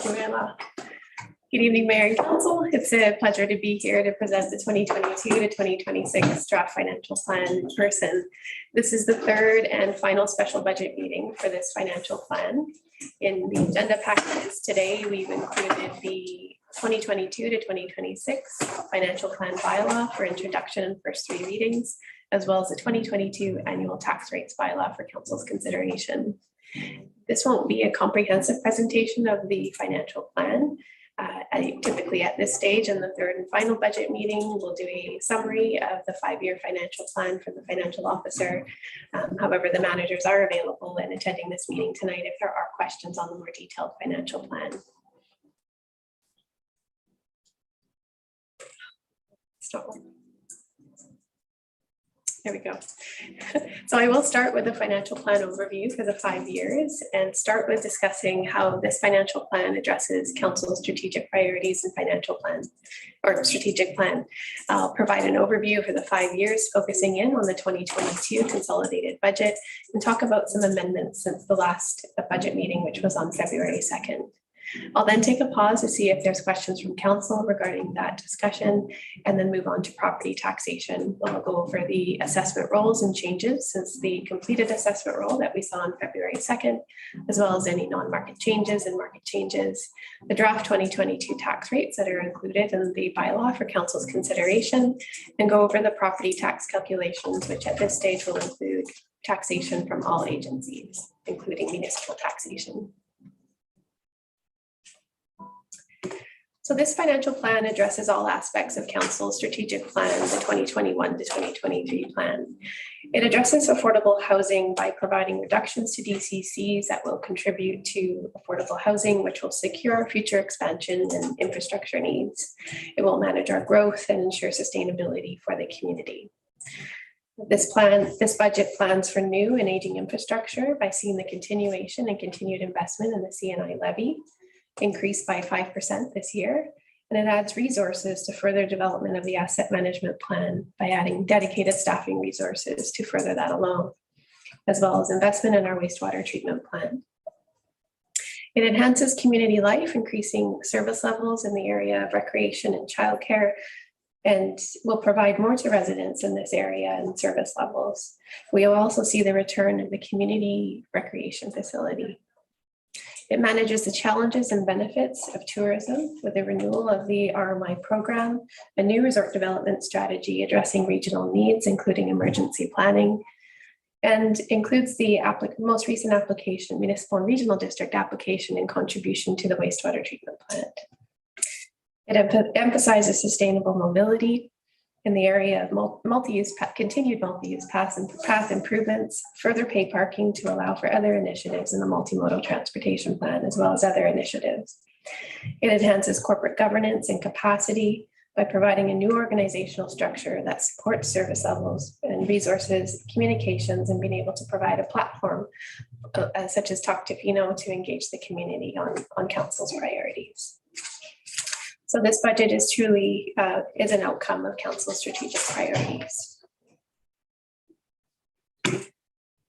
Good evening, Mayor and Council. It's a pleasure to be here to present the 2022 to 2026 draft financial plan in person. This is the third and final special budget meeting for this financial plan. In the agenda packages today, we've included the 2022 to 2026 financial plan bylaw for introduction and first three readings, as well as the 2022 annual tax rates bylaw for Council's consideration. This won't be a comprehensive presentation of the financial plan. Typically at this stage in the third and final budget meeting, we'll do a summary of the 5-year financial plan from the financial officer. However, the managers are available and attending this meeting tonight if there are questions on the more detailed financial plan. There we go. So I will start with the financial plan overview for the 5 years and start with discussing how this financial plan addresses Council's strategic priorities and financial plan or strategic plan. I'll provide an overview for the 5 years, focusing in on the 2022 consolidated budget and talk about some amendments since the last budget meeting, which was on February 2nd. I'll then take a pause to see if there's questions from Council regarding that discussion and then move on to property taxation. We'll go over the assessment rolls and changes since the completed assessment roll that we saw on February 2nd, as well as any non-market changes and market changes, the draft 2022 tax rates that are included in the bylaw for Council's consideration, and go over the property tax calculations, which at this stage will include taxation from all agencies, including municipal taxation. So this financial plan addresses all aspects of Council's strategic plan, the 2021 to 2023 plan. It addresses affordable housing by providing reductions to DCCs that will contribute to affordable housing, which will secure future expansion and infrastructure needs. It will manage our growth and ensure sustainability for the community. This budget plans for new and aging infrastructure by seeing the continuation and continued investment in the CNI levy, increased by 5% this year, and it adds resources to further development of the asset management plan by adding dedicated staffing resources to further that along, as well as investment in our wastewater treatment plant. It enhances community life, increasing service levels in the area of recreation and childcare, and will provide more to residents in this area and service levels. We will also see the return of the community recreation facility. It manages the challenges and benefits of tourism with the renewal of the RMI program, a new resort development strategy addressing regional needs, including emergency planning, and includes the most recent application, municipal and regional district application and contribution to the wastewater treatment plant. It emphasizes sustainable mobility in the area of continued multi-use path improvements, further pay parking to allow for other initiatives in the multimodal transportation plan, as well as other initiatives. It enhances corporate governance and capacity by providing a new organizational structure that supports service levels and resources, communications, and being able to provide a platform such as Tla-o-qui-aht to engage the community on Council's priorities. So this budget is truly is an outcome of Council's strategic priorities.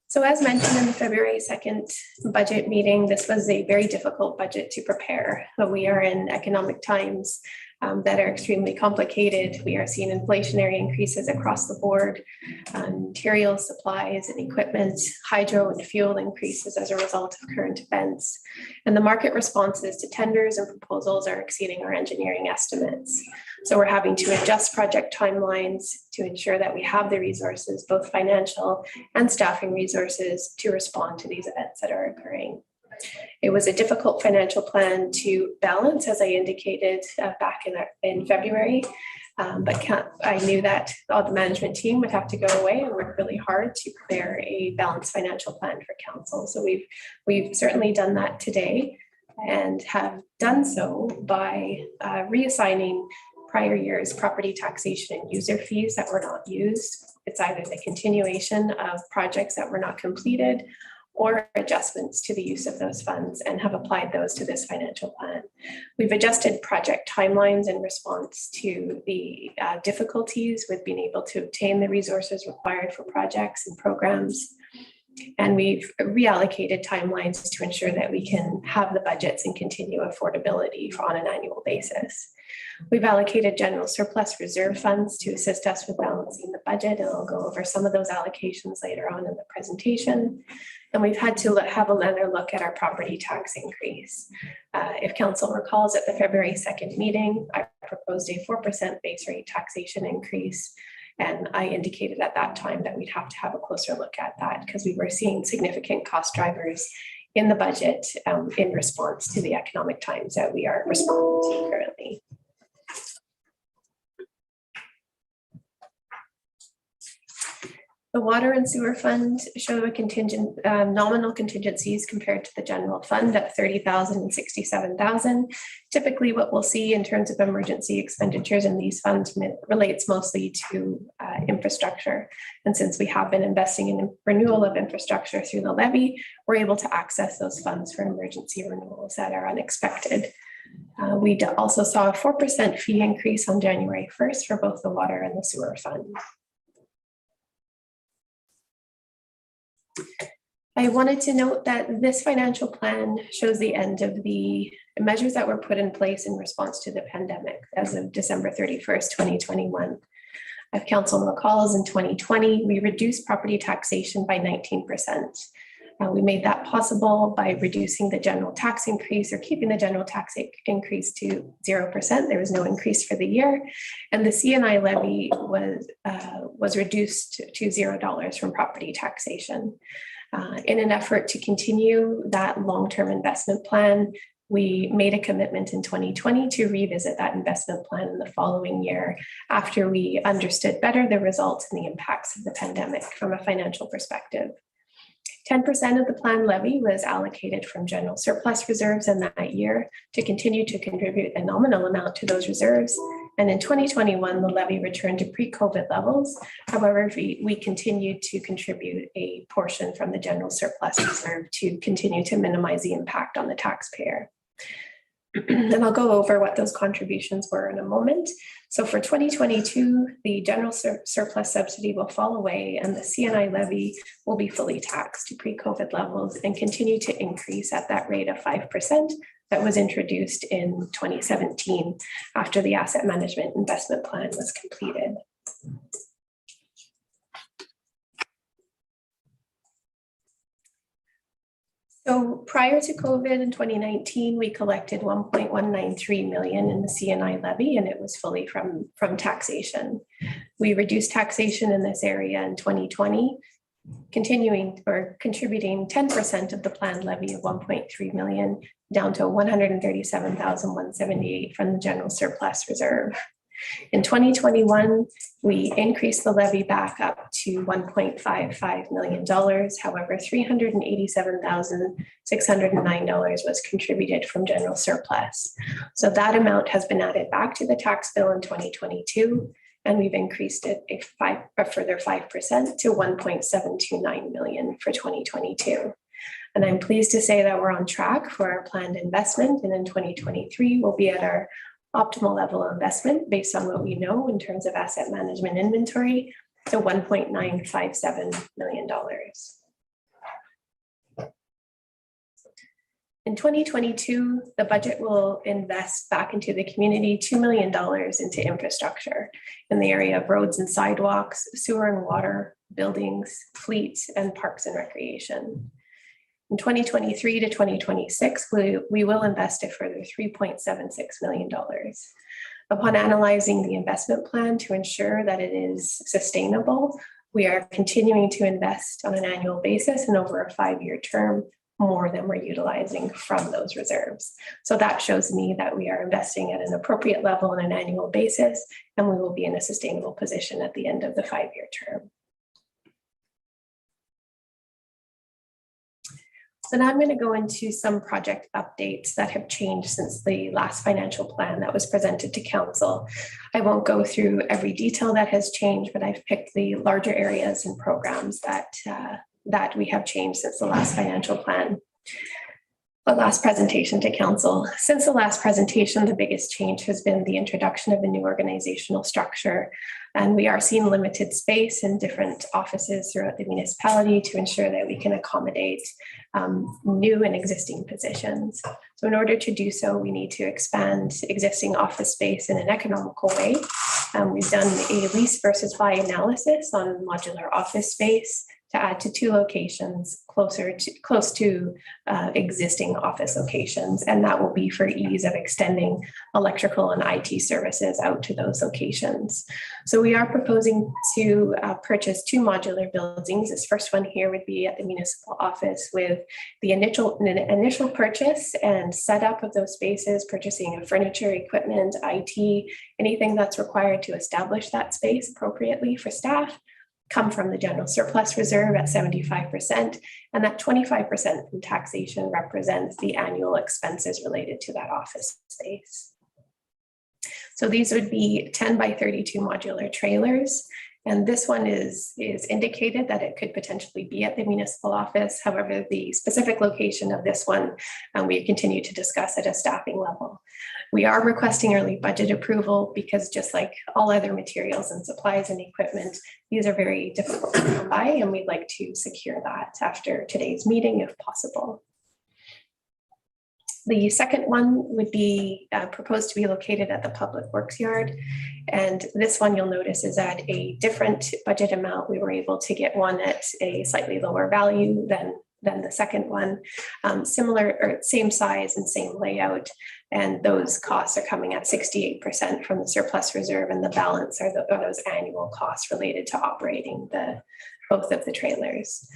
So as mentioned in the February 2nd budget meeting, this was a very difficult budget to prepare. But we are in economic times that are extremely complicated. We are seeing inflationary increases across the board, materials, supplies, and equipment, hydro and fuel increases as a result of current events. And the market responses to tenders and proposals are exceeding our engineering estimates. So we're having to adjust project timelines to ensure that we have the resources, both financial and staffing resources, to respond to these events that are occurring. It was a difficult financial plan to balance, as I indicated back in February, but I knew that all the management team would have to go away and work really hard to prepare a balanced financial plan for Council. So we've certainly done that today and have done so by reassigning prior years property taxation and user fees that were not used. It's either the continuation of projects that were not completed or adjustments to the use of those funds and have applied those to this financial plan. We've adjusted project timelines in response to the difficulties with being able to obtain the resources required for projects and programs. And we've reallocated timelines to ensure that we can have the budgets and continue affordability on an annual basis. We've allocated general surplus reserve funds to assist us with balancing the budget, and I'll go over some of those allocations later on in the presentation. And we've had to have another look at our property tax increase. If council recalls, at the February 2nd meeting, I proposed a 4% base rate taxation increase. And I indicated at that time that we'd have to have a closer look at that because we were seeing significant cost drivers in the budget in response to the economic times that we are responding to currently. The water and sewer fund show a contingent nominal contingencies compared to the general fund at 30,000 and 67,000. Typically, what we'll see in terms of emergency expenditures in these funds relates mostly to infrastructure. And since we have been investing in renewal of infrastructure through the levy, we're able to access those funds for emergency renewals that are unexpected. We also saw a 4% fee increase on January 1st for both the water and the sewer fund. I wanted to note that this financial plan shows the end of the measures that were put in place in response to the pandemic as of December 31st, 2021. If council recalls, in 2020, we reduced property taxation by 19%. We made that possible by reducing the general tax increase or keeping the general tax increase to 0%. There was no increase for the year. And the C&I levy was reduced to $0 from property taxation. In an effort to continue that long-term investment plan, we made a commitment in 2020 to revisit that investment plan in the following year after we understood better the results and the impacts of the pandemic from a financial perspective. 10% of the planned levy was allocated from general surplus reserves in that year to continue to contribute a nominal amount to those reserves. And in 2021, the levy returned to pre-COVID levels. However, we continued to contribute a portion from the general surplus reserve to continue to minimize the impact on the taxpayer. And I'll go over what those contributions were in a moment. So for 2022, the general surplus subsidy will fall away and the C&I levy will be fully taxed to pre-COVID levels and continue to increase at that rate of 5% that was introduced in 2017 after the asset management investment plan was completed. So prior to COVID in 2019, we collected 1.193 million in the C&I levy, and it was fully from taxation. We reduced taxation in this area in 2020, contributing 10% of the planned levy of 1.3 million down to 137,178 from the general surplus reserve. In 2021, we increased the levy back up to $1.55 million. However, $387,609 was contributed from general surplus. So that amount has been added back to the tax bill in 2022, and we've increased it a further 5% to $1.729 million for 2022. And I'm pleased to say that we're on track for our planned investment, and in 2023, we'll be at our optimal level of investment based on what we know in terms of asset management inventory to $1.957 million. In 2022, the budget will invest back into the community $2 million into infrastructure in the area of roads and sidewalks, sewer and water, buildings, fleet, and parks and recreation. In 2023 to 2026, we will invest a further $3.76 million. Upon analyzing the investment plan to ensure that it is sustainable, we are continuing to invest on an annual basis and over a 5-year term more than we're utilizing from those reserves. So that shows me that we are investing at an appropriate level on an annual basis, and we will be in a sustainable position at the end of the 5-year term. So now I'm going to go into some project updates that have changed since the last financial plan that was presented to council. I won't go through every detail that has changed, but I've picked the larger areas and programs that we have changed since the last financial plan. the last presentation to council. Since the last presentation, the biggest change has been the introduction of a new organizational structure. And we are seeing limited space in different offices throughout the municipality to ensure that we can accommodate new and existing positions. So in order to do so, we need to expand existing office space in an economical way. We've done a lease versus buy analysis on modular office space to add to 2 locations close to existing office locations. And that will be for ease of extending electrical and IT services out to those locations. So we are proposing to purchase 2 modular buildings. This first one here would be at the municipal office with the initial purchase and setup of those spaces, purchasing of furniture, equipment, IT, anything that's required to establish that space appropriately for staff, come from the general surplus reserve at 75%, and that 25% from taxation represents the annual expenses related to that office space. So these would be 10 by 32 modular trailers. And this one is indicated that it could potentially be at the municipal office. However, the specific location of this one, we continue to discuss at a staffing level. We are requesting early budget approval because just like all other materials and supplies and equipment, these are very difficult to come by, and we'd like to secure that after today's meeting if possible. The second one would be proposed to be located at the Public Works Yard. And this one you'll notice is at a different budget amount. We were able to get one at a slightly lower value than the second one, similar or same size and same layout. And those costs are coming at 68% from the surplus reserve, and the balance are those annual costs related to operating both of the trailers.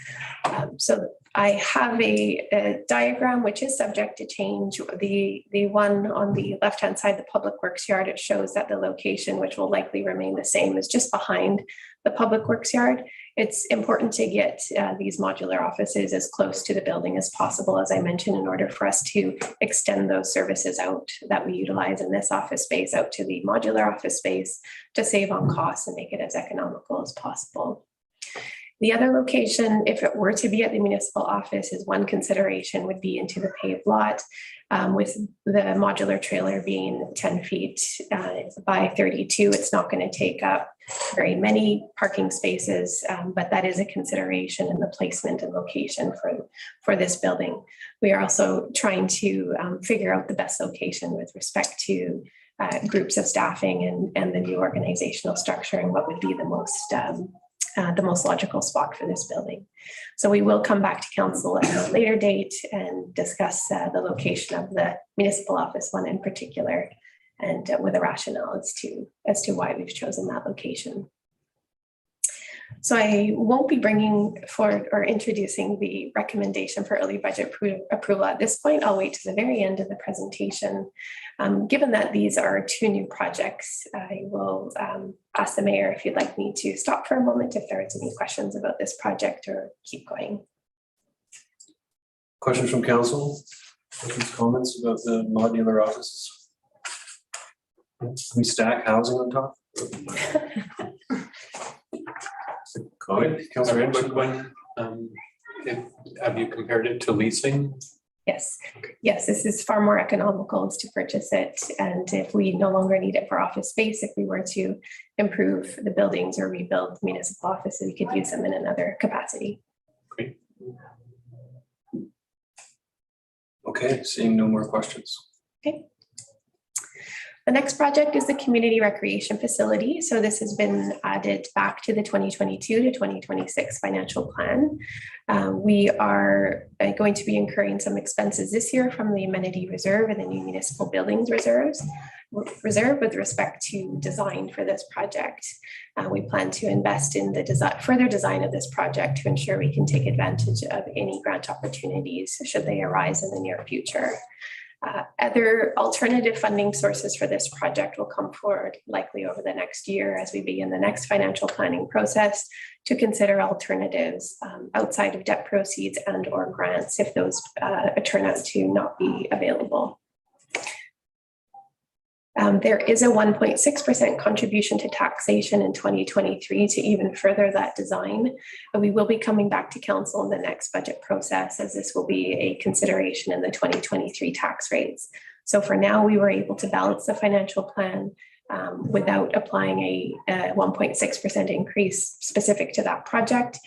So I have a diagram which is subject to change. The one on the left-hand side, the Public Works Yard, it shows that the location, which will likely remain the same, is just behind the Public Works Yard. It's important to get these modular offices as close to the building as possible, as I mentioned, in order for us to extend those services out that we utilize in this office space out to the modular office space to save on costs and make it as economical as possible. The other location, if it were to be at the municipal office, is one consideration would be into the paved lot, with the modular trailer being 10 feet by 32. It's not going to take up very many parking spaces, but that is a consideration in the placement and location for this building. We are also trying to figure out the best location with respect to groups of staffing and the new organizational structure and what would be the most logical spot for this building. So we will come back to council at a later date and discuss the location of the municipal office one in particular, and with a rationale as to why we've chosen that location. So I won't be bringing forward or introducing the recommendation for early budget approval at this point. I'll wait to the very end of the presentation. Given that these are 2 new projects, I will ask the mayor if you'd like me to stop for a moment if there is any questions about this project, or keep going. Questions from council? Questions, comments about the modular offices? We stack housing on top? Councillor Anderson. Have you compared it to leasing? Yes, this is far more economical to purchase it. And if we no longer need it for office space, if we were to improve the buildings or rebuild municipal offices, we could use them in another capacity. Great. Okay, seeing no more questions. Okay. The next project is the community recreation facility. So this has been added back to the 2022 to 2026 financial plan. We are going to be incurring some expenses this year from the amenity reserve and the new municipal buildings reserve with respect to design for this project. We plan to invest in the further design of this project to ensure we can take advantage of any grant opportunities should they arise in the near future. Other alternative funding sources for this project will come forward likely over the next year as we begin the next financial planning process to consider alternatives outside of debt proceeds and or grants if those turn out to not be available. There is a 1.6% contribution to taxation in 2023 to even further that design. And we will be coming back to council in the next budget process, as this will be a consideration in the 2023 tax rates. So for now, we were able to balance the financial plan without applying a 1.6% increase specific to that project.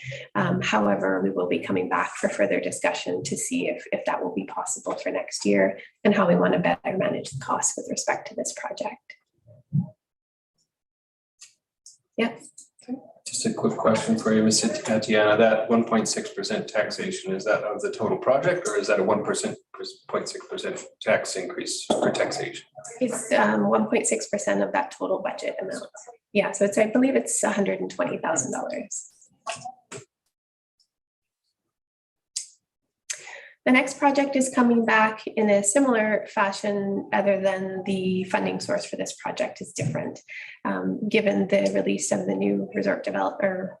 However, we will be coming back for further discussion to see if that will be possible for next year and how we want to better manage the costs with respect to this project. Yep. Just a quick question for you, Ms. Tatiana. That 1.6% taxation, is that of the total project, or is that a 1.6% tax increase for taxation? It's 1.6% of that total budget amount. Yeah, so I believe it's $120,000. The next project is coming back in a similar fashion, other than the funding source for this project is different. Given the release of the new resort developer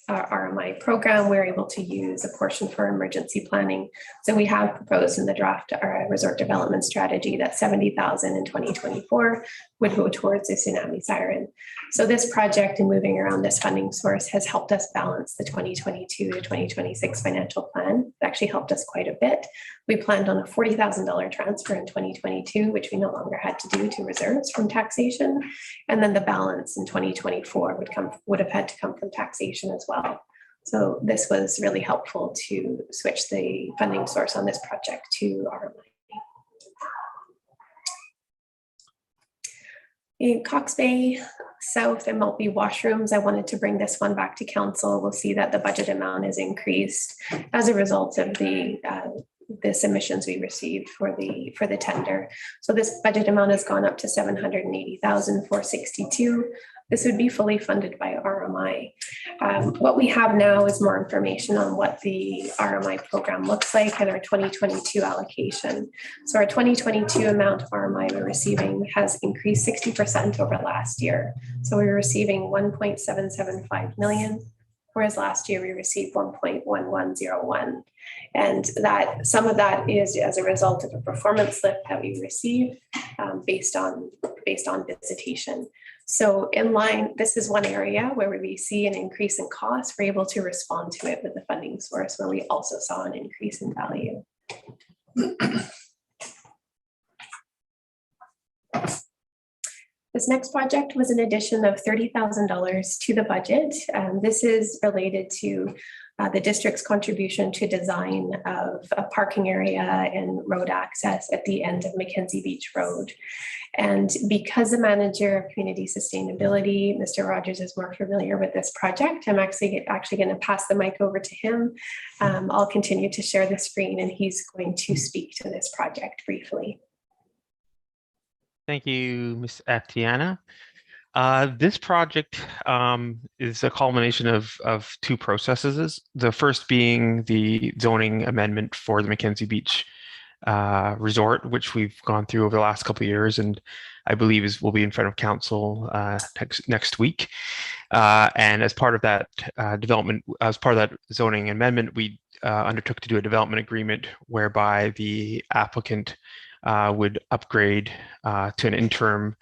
RMI program, we're able to use a portion for emergency planning. So we have proposed in the draft our resort development strategy that $70,000 in 2024 would go towards the tsunami siren. So this project and moving around this funding source has helped us balance the 2022 to 2026 financial plan. It actually helped us quite a bit. We planned on a $40,000 transfer in 2022, which we no longer had to do to reserves from taxation. And then the balance in 2024 would have had to come from taxation as well. So this was really helpful to switch the funding source on this project to our money. In Cox Bay South and Maltby washrooms, I wanted to bring this one back to council. We'll see that the budget amount is increased as a result of the submissions we received for the tender. So this budget amount has gone up to $780,462. This would be fully funded by RMI. What we have now is more information on what the RMI program looks like and our 2022 allocation. So our 2022 amount of RMI we're receiving has increased 60% over last year. So we were receiving 1.775 million, whereas last year we received 1.1101. And that some of that is as a result of a performance lift that we receive based on visitation. So in line, this is one area where we see an increase in cost. We're able to respond to it with the funding source, where we also saw an increase in value. This next project was an addition of $30,000 to the budget. This is related to the district's contribution to design of a parking area and road access at the end of Mackenzie Beach Road. And because the manager of community sustainability, Mr. Rogers, is more familiar with this project, I'm actually going to pass the mic over to him. I'll continue to share the screen and he's going to speak to this project briefly. Thank you, Ms. Atiana. This project is a culmination of two processes. The first being the zoning amendment for the Mackenzie Beach resort, which we've gone through over the last couple of years, and I believe will be in front of council next week. And as part of that development, as part of that zoning amendment, we undertook to do a development agreement whereby the applicant would upgrade to an interim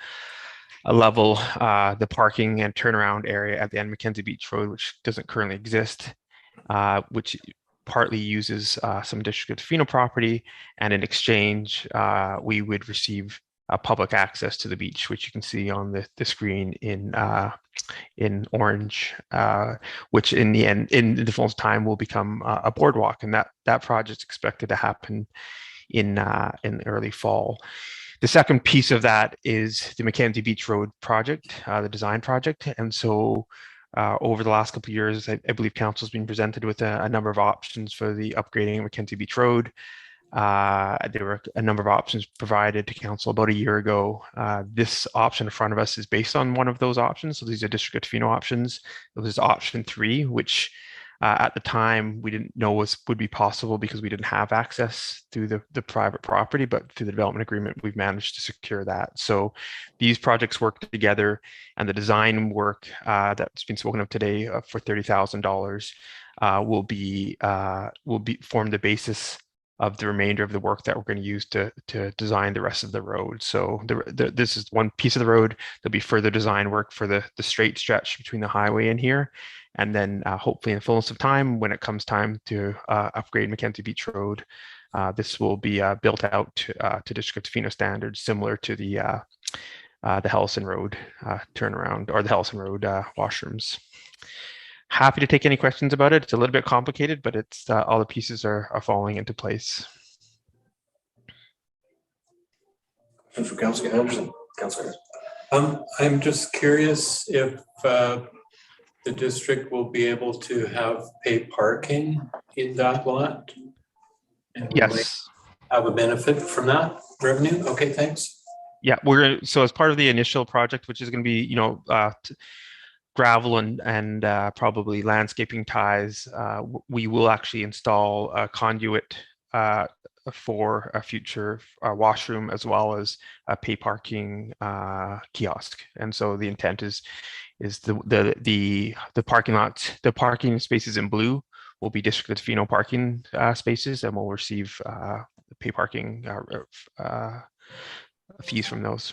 level the parking and turnaround area at the end of Mackenzie Beach Road, which doesn't currently exist, which partly uses some District of Tofino property, and in exchange we would receive public access to the beach, which you can see on the screen in orange, which in the end, in the fullness of time, will become a boardwalk, and that project is expected to happen in early fall. The second piece of that is the Mackenzie Beach Road project, the design project. And so over the last couple of years, I believe council has been presented with a number of options for the upgrading of Mackenzie Beach Road. There were a number of options provided to council about a year ago. This option in front of us is based on one of those options. So these are District of Tofino options. This is option 3, which at the time we didn't know would be possible because we didn't have access through the private property, but through the development agreement, we've managed to secure that. So these projects work together, and the design work that's been spoken of today for $30,000 will form the basis the remainder of the work that we're going to use to design the rest of the road. So this is one piece of the road. There'll be further design work for the straight stretch between the highway and here. And then hopefully in the fullness of time, when it comes time to upgrade Mackenzie Beach Road, this will be built out to District of Tofino standards, similar to the Hellison Road turnaround, or the Hellison Road washrooms. Happy to take any questions about it. It's a little bit complicated, but it's all the pieces are falling into place. And for Councillor Anderson, Councillor. I'm just curious if the district will be able to have paid parking in that lot? And will they Yes. have a benefit from that revenue? Okay, thanks. Yeah, so as part of the initial project, which is going to be, you know, gravel and probably landscaping ties, we will actually install a conduit for a future washroom, as well as a pay parking kiosk. And so the intent is the parking lots, the parking spaces in blue will be District of Tofino parking spaces, and we'll receive pay parking fees from those.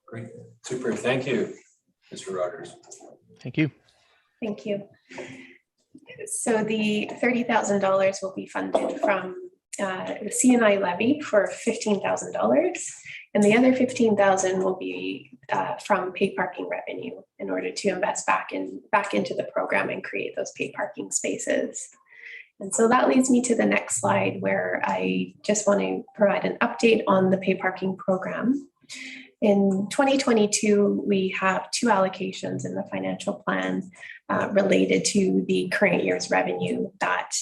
Great, super, thank you, Mr. Rogers. Thank you. Thank you. So the $30,000 will be funded from the C&I levy for $15,000, and the other $15,000 will be from paid parking revenue in order to invest back into the program and create those paid parking spaces. And so that leads me to the next slide, where I just want to provide an update on the paid parking program. In 2022, we have two allocations in the financial plan related to the current year's revenue. That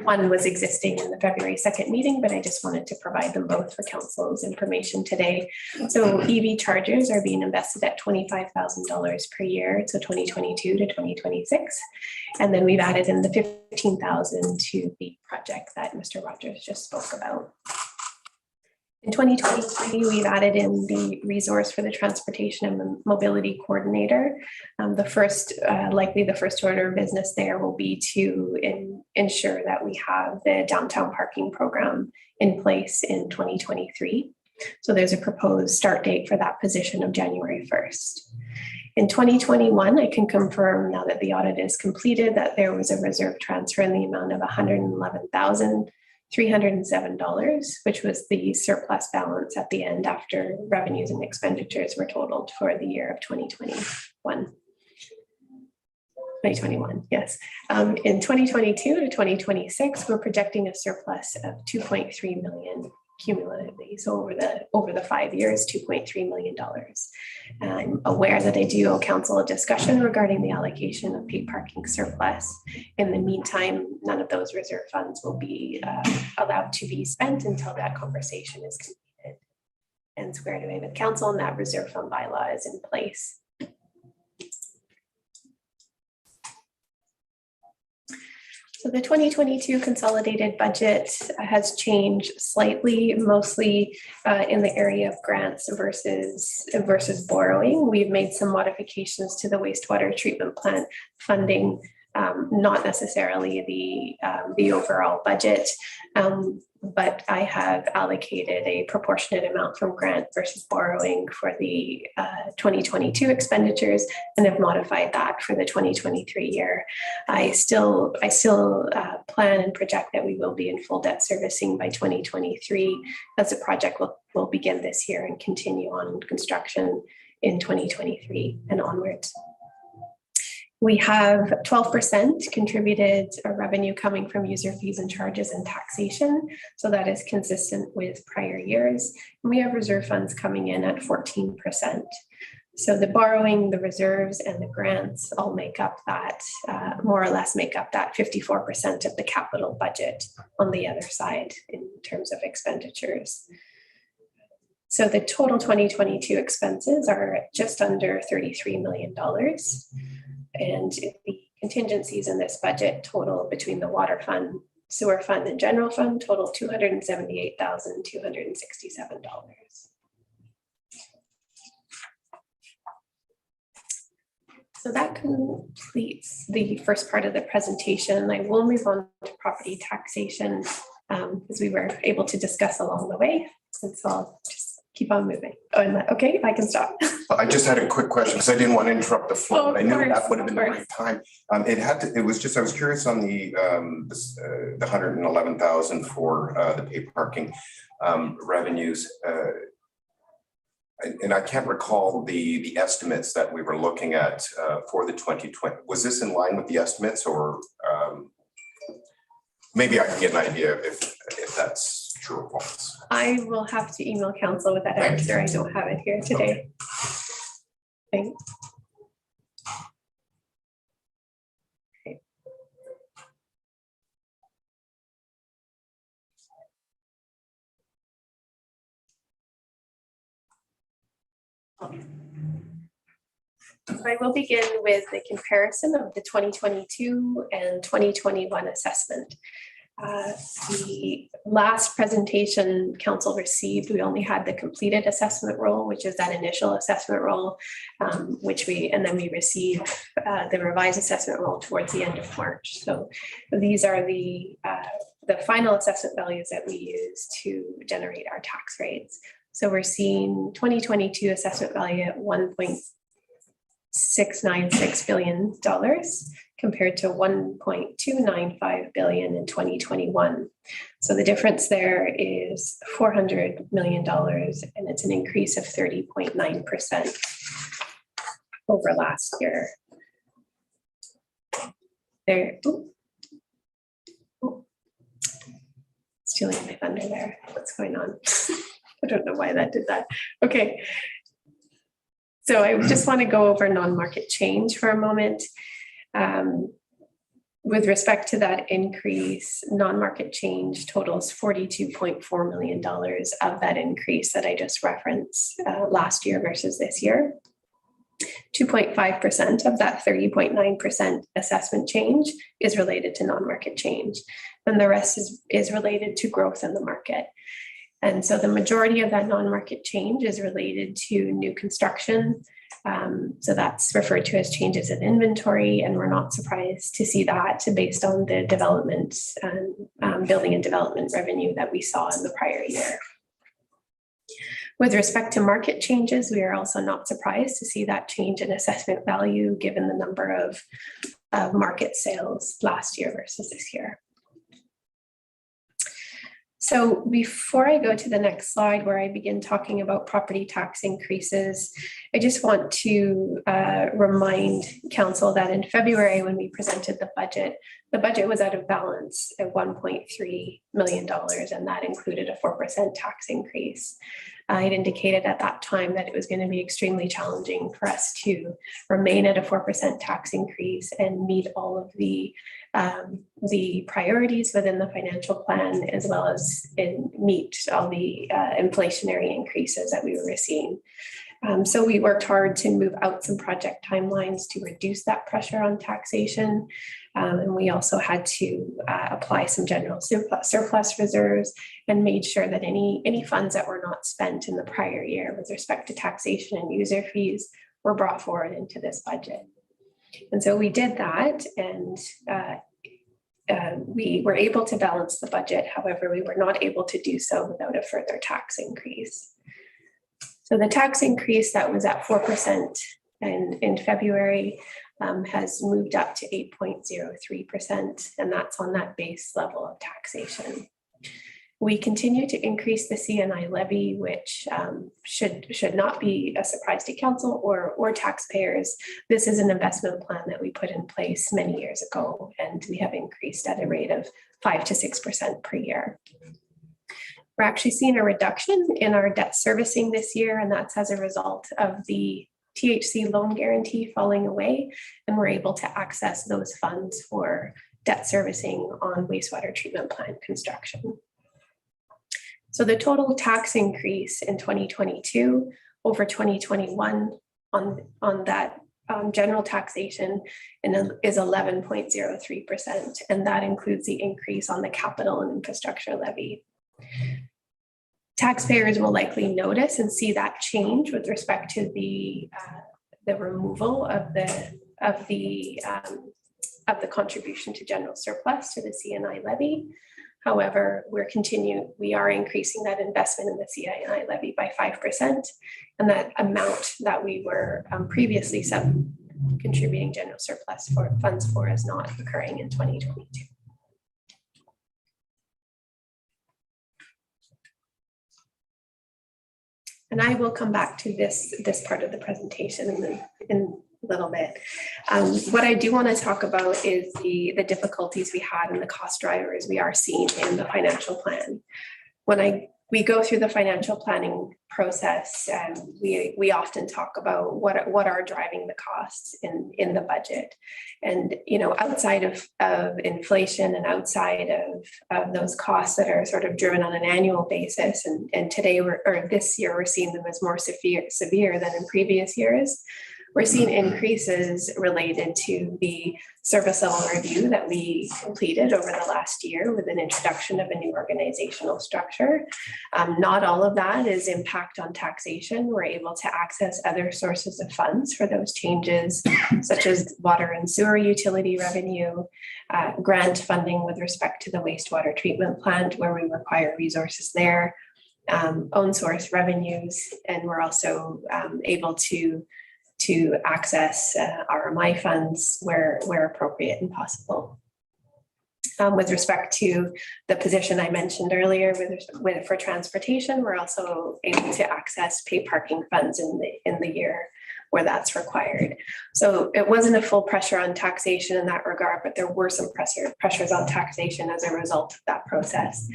one was existing in the February 2nd meeting, but I just wanted to provide them both for council's information today. So EV chargers are being invested at $25,000 per year, so 2022 to 2026. And then we've added in the $15,000 to the project that Mr. Rogers just spoke about. In 2023, we've added in the resource for the transportation and mobility coordinator. Likely the first order of business there will be to ensure that we have the downtown parking program in place in 2023. So there's a proposed start date for that position of January 1st. In 2021, I can confirm, now that the audit is completed, that there was a reserve transfer in the amount of $111,307, which was the surplus balance at the end after revenues and expenditures were totaled for the year of 2021. 2021, yes. In 2022 to 2026, we're projecting a surplus of $2.3 million cumulatively. So over the 5 years, $2.3 million. I'm aware that I do owe council a discussion regarding the allocation of paid parking surplus. In the meantime, none of those reserve funds will be allowed to be spent until that conversation is completed and squared away with council, and that reserve fund bylaw is in place. So the 2022 consolidated budget has changed slightly, mostly in the area of grants versus borrowing. We've made some modifications to the wastewater treatment plant funding, not necessarily the overall budget, but I have allocated a proportionate amount from grant versus borrowing for the 2022 expenditures, and have modified that for the 2023 year. I still plan and project that we will be in full debt servicing by 2023, as the project will begin this year and continue on construction in 2023 and onwards. We have 12% contributed revenue coming from user fees and charges and taxation. So that is consistent with prior years. And we have reserve funds coming in at 14%. So the borrowing, the reserves, and the grants all make up that, more or less make up that 54% of the capital budget on the other side in terms of expenditures. So the total 2022 expenses are just under $33 million. And the contingencies in this budget total between the water fund, sewer fund, and general fund total $278,267. So So that completes the first part of the presentation. I will move on to property taxation as we were able to discuss along the way. And so I'll just keep on moving. Oh, okay, I can stop. I just had a quick question because I didn't want to interrupt the flow. Oh, But I knew of that would have been the course. right time. It was just, I was curious on the 111,000 for the paid parking revenues. And I can't recall the estimates that we were looking at for the 2020. Was this in line with the estimates, or maybe I can get an idea if that's true or false? I will have to email council with that answer. I don't have it here today. Thanks. Okay. So I will begin with the comparison of the 2022 and 2021 assessment. The last presentation council received, we only had the completed assessment roll, which is that initial assessment roll, and then we received the revised assessment roll towards the end of March. So these are the final assessment values that we use to generate our tax rates. So we're seeing 2022 assessment value at $1.696 billion compared to $1.295 billion in 2021. So the difference there is $400 million, and it's an increase of 30.9% over last year. There, stealing my thunder there. What's going on? I don't know why that did that. Okay. So I just want to go over non-market change for a moment. With respect to that increase, non-market change totals $42.4 million of that increase that I just referenced last year versus this year. 2.5% of that 30.9% assessment change is related to non-market change, and the rest is related to growth in the market. And so the majority of that non-market change is related to new construction. So that's referred to as changes in inventory, and we're not surprised to see that based on the development and building and development revenue that we saw in the prior year. With respect to market changes, we are also not surprised to see that change in assessment value given the number of market sales last year versus this year. So before I go to the next slide where I begin talking about property tax increases, I just want to remind council that in February when we presented the budget was out of balance at $1.3 million, and that included a 4% tax increase. I had indicated at that time that it was going to be extremely challenging for us to remain at a 4% tax increase and meet all of the priorities within the financial plan, as well as meet all the inflationary increases that we were seeing. So we worked hard to move out some project timelines to reduce that pressure on taxation. And we also had to apply some general surplus reserves and made sure that any funds that were not spent in the prior year with respect to taxation and user fees were brought forward into this budget. And so we did that, and we were able to balance the budget. However, we were not able to do so without a further tax increase. So the tax increase that was at 4% in February has moved up to 8.03%, and that's on that base level of taxation. We continue to increase the C&I levy, which should not be a surprise to council or taxpayers. This is an investment plan that we put in place many years ago, and we have increased at a rate of 5 to 6% per year. We're actually seeing a reduction in our debt servicing this year, and that's as a result of the THC loan guarantee falling away, and we're able to access those funds for debt servicing on wastewater treatment plant construction. So the total tax increase in 2022 over 2021 on that general taxation is 11.03%, and that includes the increase on the capital and infrastructure levy. Taxpayers will likely notice and see that change with respect to the removal of the contribution to general surplus to the CNI levy. However, we are increasing that investment in the CNI levy by 5%, and that amount that we were previously contributing general surplus funds for is not occurring in 2022. And I will come back to this part of the presentation in a little bit. What I do want to talk about is the difficulties we had and the cost drivers we are seeing in the financial plan. When we go through the financial planning process, and we often talk about what are driving the costs in the budget. And outside of inflation and outside of those costs that are sort of driven on an annual basis, and this year we're seeing them as more severe than in previous years. We're seeing increases related to the service level review that we completed over the last year with an introduction of a new organizational structure. Not all of that is impact on taxation. We're able to access other sources of funds for those changes, such as water and sewer utility revenue, grant funding with respect to the wastewater treatment plant where we require resources there, own source revenues, and we're also able to access RMI funds where appropriate and possible. With respect to the position I mentioned earlier for transportation, we're also able to access paid parking funds in the year where that's required. So it wasn't a full pressure on taxation in that regard, but there were some pressures on taxation as a result of that process.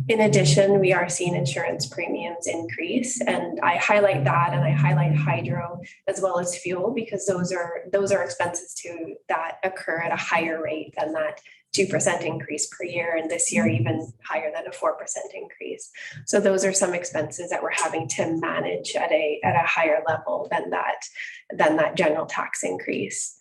In addition, we are seeing insurance premiums increase, and I highlight that, and I highlight hydro as well as fuel, because those are expenses that occur at a higher rate than that 2% increase per year, and this year even higher than a 4% increase. So those are some expenses that we're having to manage at a higher level than that general tax increase.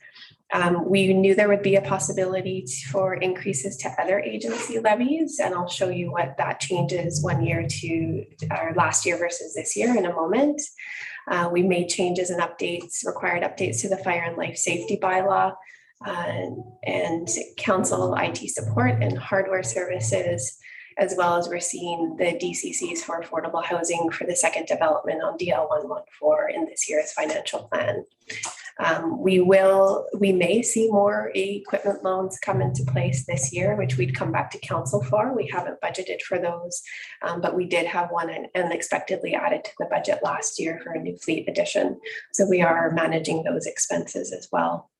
We knew there would be a possibility for increases to other agency levies, and I'll show you what that changes last year versus this year in a moment. We made changes and required updates to the fire and life safety bylaw, and council IT support and hardware services, as well as we're seeing the DCCs for affordable housing for the second development on DL 114 in this year's financial plan. We may see more equipment loans come into place this year, which we'd come back to council for. We haven't budgeted for those, but we did have one unexpectedly added to the budget last year for a new fleet addition. So we are managing those expenses as well.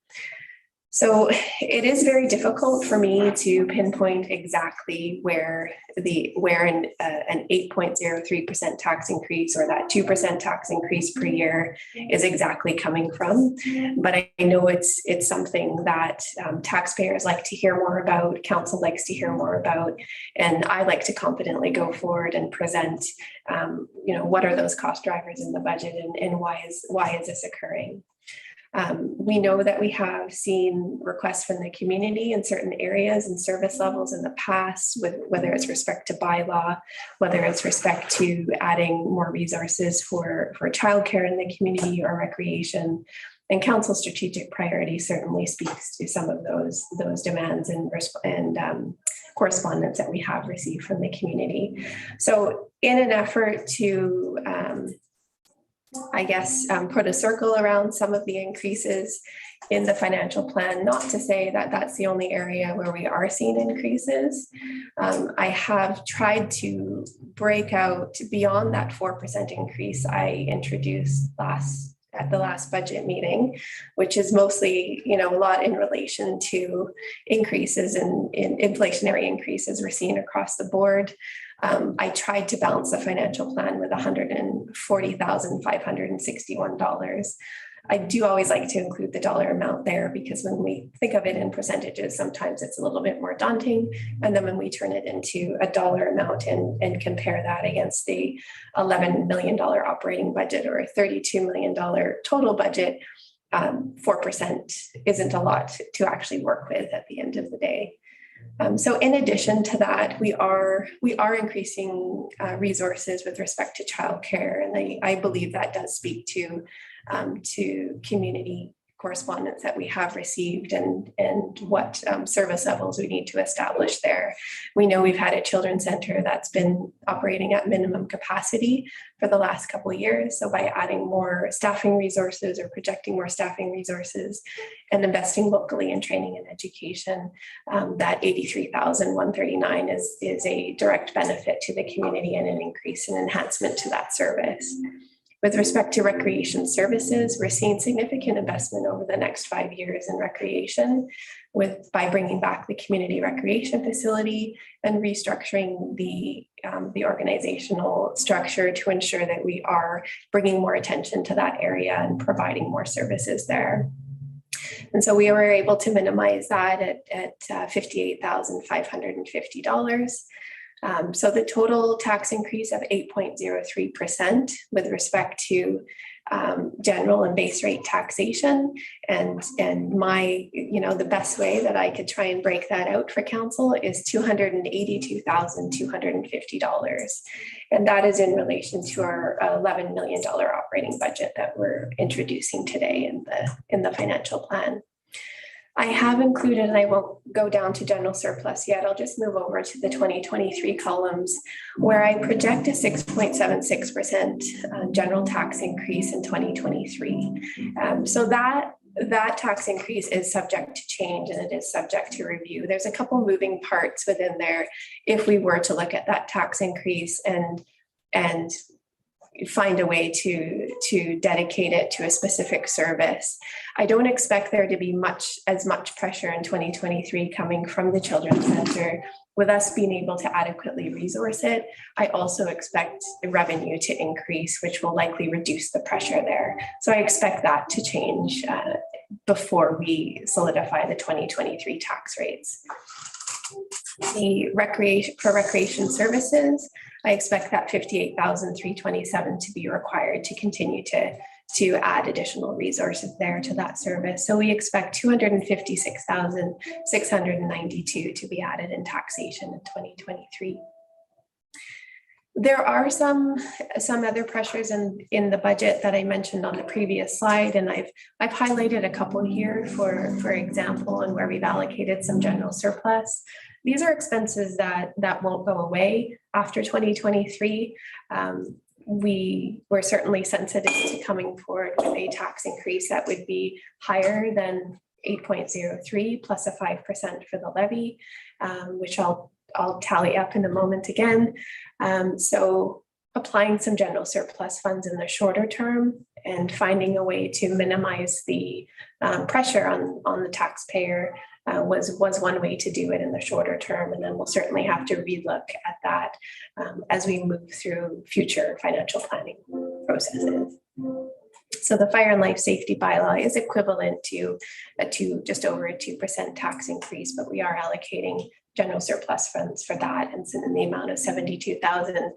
So it is very difficult for me to pinpoint exactly where an 8.03% tax increase or that 2% tax increase per year is exactly coming from. But I know it's something that taxpayers like to hear more about, council likes to hear more about, and I like to confidently go forward and present, what are those cost drivers in the budget, and why is this occurring? We know that we have seen requests from the community in certain areas and service levels in the past, whether it's respect to bylaw, whether it's respect to adding more resources for childcare in the community or recreation. And council strategic priority certainly speaks to some of those demands and correspondence that we have received from the community. So in an effort to put a circle around some of the increases in the financial plan, not to say that that's the only area where we are seeing increases. I have tried to break out beyond that 4% increase I introduced at the last budget meeting, which is mostly, a lot in relation to increases in inflationary increases we're seeing across the board. I tried to balance the financial plan with $140,561. I do always like to include the dollar amount there, because when we think of it in percentages, sometimes it's a little bit more daunting. And then when we turn it into a dollar amount and compare that against the $11 million operating budget or a $32 million total budget, 4% isn't a lot to actually work with at the end of the day. So in addition to that, we are increasing resources with respect to childcare, and I believe that does speak to community correspondence that we have received and what service levels we need to establish there. We know we've had a children's center that's been operating at minimum capacity for the last couple of years. So by adding more staffing resources or projecting more staffing resources and investing locally in training and education, that $83,139 is a direct benefit to the community and an increase and enhancement to that service. With respect to recreation services, we're seeing significant investment over the next 5 years in recreation by bringing back the community recreation facility and restructuring the organizational structure to ensure that we are bringing more attention to that area and providing more services there. And so we were able to minimize that at $58,550. So the total tax increase of 8.03% with respect to general and base rate taxation, and my, the best way that I could try and break that out for council is $282,250. And that is in relation to our $11 million operating budget that we're introducing today in the financial plan. I have included, and I won't go down to general surplus yet, I'll just move over to the 2023 columns where I project a 6.76% general tax increase in 2023. So that tax increase is subject to change and it is subject to review. There's a couple moving parts within there if we were to look at that tax increase and find a way to dedicate it to a specific service. I don't expect there to be as much pressure in 2023 coming from the Children's Center with us being able to adequately resource it. I also expect the revenue to increase, which will likely reduce the pressure there. So I expect that to change before we solidify the 2023 tax rates. For recreation services, I expect that $58,327 to be required to continue to add additional resources there to that service. So we expect $256,692 to be added in taxation in 2023. There are some other pressures in the budget that I mentioned on the previous slide, and I've highlighted a couple here for example, and where we've allocated some general surplus. These are expenses that won't go away after 2023. We're certainly sensitive to coming forward with a tax increase that would be higher than 8.03 plus a 5% for the levy, which I'll tally up in a moment again. So applying some general surplus funds in the shorter term and finding a way to minimize the pressure on the taxpayer was one way to do it in the shorter term. And then we'll certainly have to relook at that as we move through future financial planning processes. So the fire and life safety bylaw is equivalent to just over a 2% tax increase, but we are allocating general surplus funds for that, and so in the amount of $72,000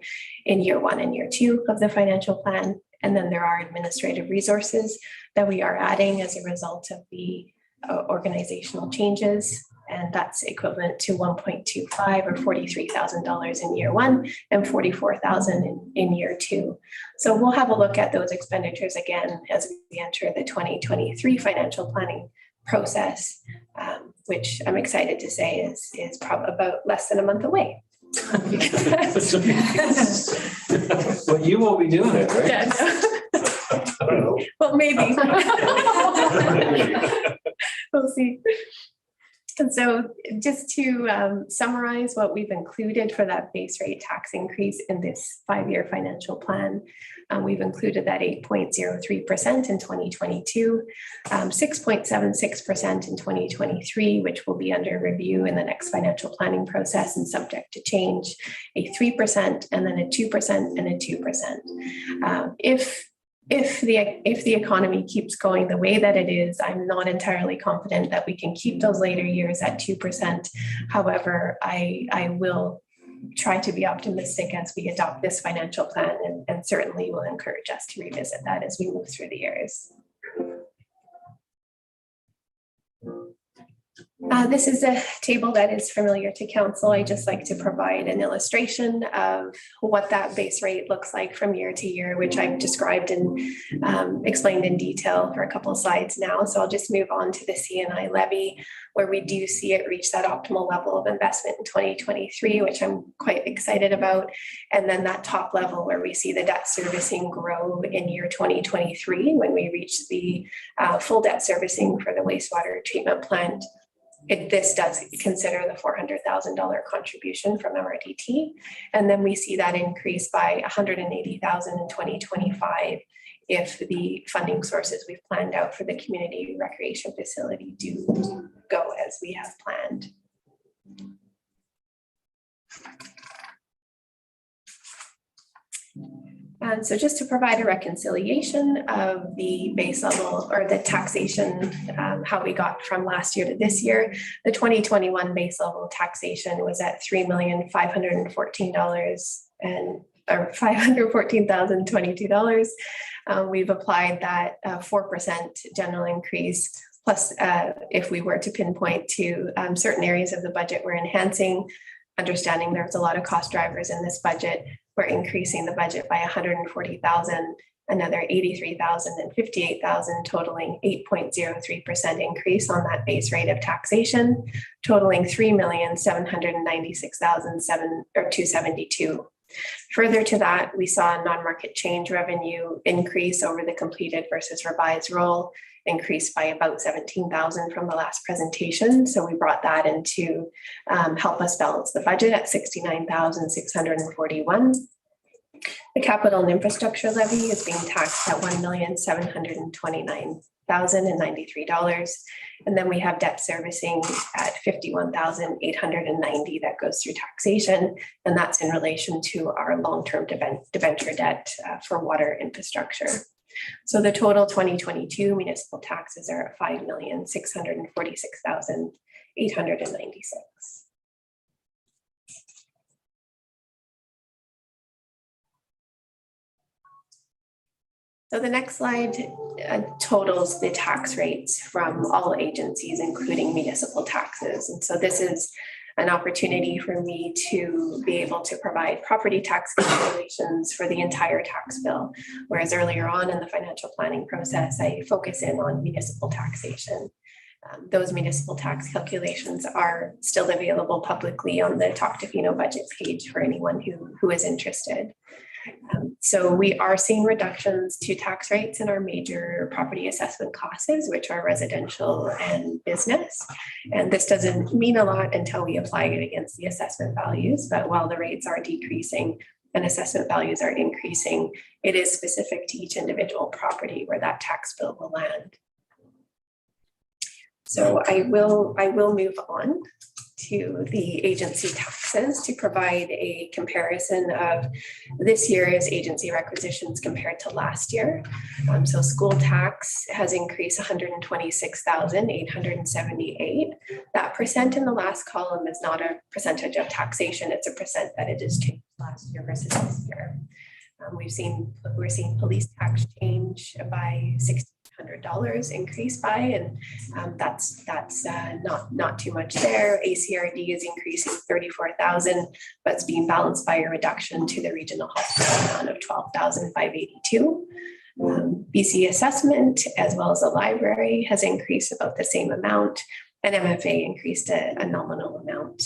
in year 1 and year 2 of the financial plan. And then there are administrative resources that we are adding as a result of the organizational changes, and that's equivalent to 1.25 or $43,000 in year 1 and $44,000 in year 2. So we'll have a look at those expenditures again as we enter the 2023 financial planning process, which I'm excited to say is probably about less than a month away. Well, you won't be doing it, right? Yeah, no. I don't know. Well, maybe. We'll see. And so just to summarize what we've included for that base rate tax increase in this 5-year financial plan, we've included that 8.03% in 2022, 6.76% in 2023, which will be under review in the next financial planning process and subject to change, a 3%, and then a 2% and a 2%. If the economy keeps going the way that it is, I'm not entirely confident that we can keep those later years at 2%. However, I will try to be optimistic as we adopt this financial plan, and certainly will encourage us to revisit that as we move through the years. This is a table that is familiar to council. I just like to provide an illustration of what that base rate looks like from year to year, which I've described and explained in detail for a couple of slides now. So I'll just move on to the CNI levy, where we do see it reach that optimal level of investment in 2023, which I'm quite excited about. And then that top level where we see the debt servicing grow in year 2023, when we reach the full debt servicing for the wastewater treatment plant. This does consider the $400,000 contribution from MRDT. And then we see that increase by $180,000 in 2025 if the funding sources we've planned out for the community recreation facility do go as we have planned. And so just to provide a reconciliation of the base level or the taxation, how we got from last year to this year, the 2021 base level taxation was at $514,022. We've applied that 4% general increase, plus if we were to pinpoint to certain areas of the budget we're enhancing, understanding there's a lot of cost drivers in this budget, we're increasing the budget by 140,000, another 83,000 and 58,000, totaling 8.03% increase on that base rate of taxation, totaling 3,796,272. Further to that, we saw non-market change revenue increase over the completed versus revised roll, increased by about 17,000 from the last presentation. So we brought that in to help us balance the budget at 69,641. The capital and infrastructure levy is being taxed at $1,729,093. And then we have debt servicing at $51,890 that goes through taxation. And that's in relation to our long-term debenture debt for water infrastructure. So the total 2022 municipal taxes are at $5,646,896. So the next slide totals the tax rates from all agencies, including municipal taxes. And so this is an opportunity for me to be able to provide property tax calculations for the entire tax bill. Whereas earlier on in the financial planning process, I focus in on municipal taxation. Those municipal tax calculations are still available publicly on the Talk Tofino budget page for anyone who is interested. So we are seeing reductions to tax rates in our major property assessment classes, which are residential and business. And this doesn't mean a lot until we apply it against the assessment values. But while the rates are decreasing and assessment values are increasing, it is specific to each individual property where that tax bill will land. So I will move on to the agency taxes to provide a comparison of this year's agency requisitions compared to last year. So school tax has increased 126,878. That percent in the last column is not a percentage of taxation, it's a percent that it is changed last year versus this year. We're seeing police tax change by $1,600 increase by, and that's not too much there. ACRD is increasing 34,000, but it's being balanced by a reduction to the regional hospital amount of 12,582. BC assessment, as well as the library, has increased about the same amount, and MFA increased a nominal amount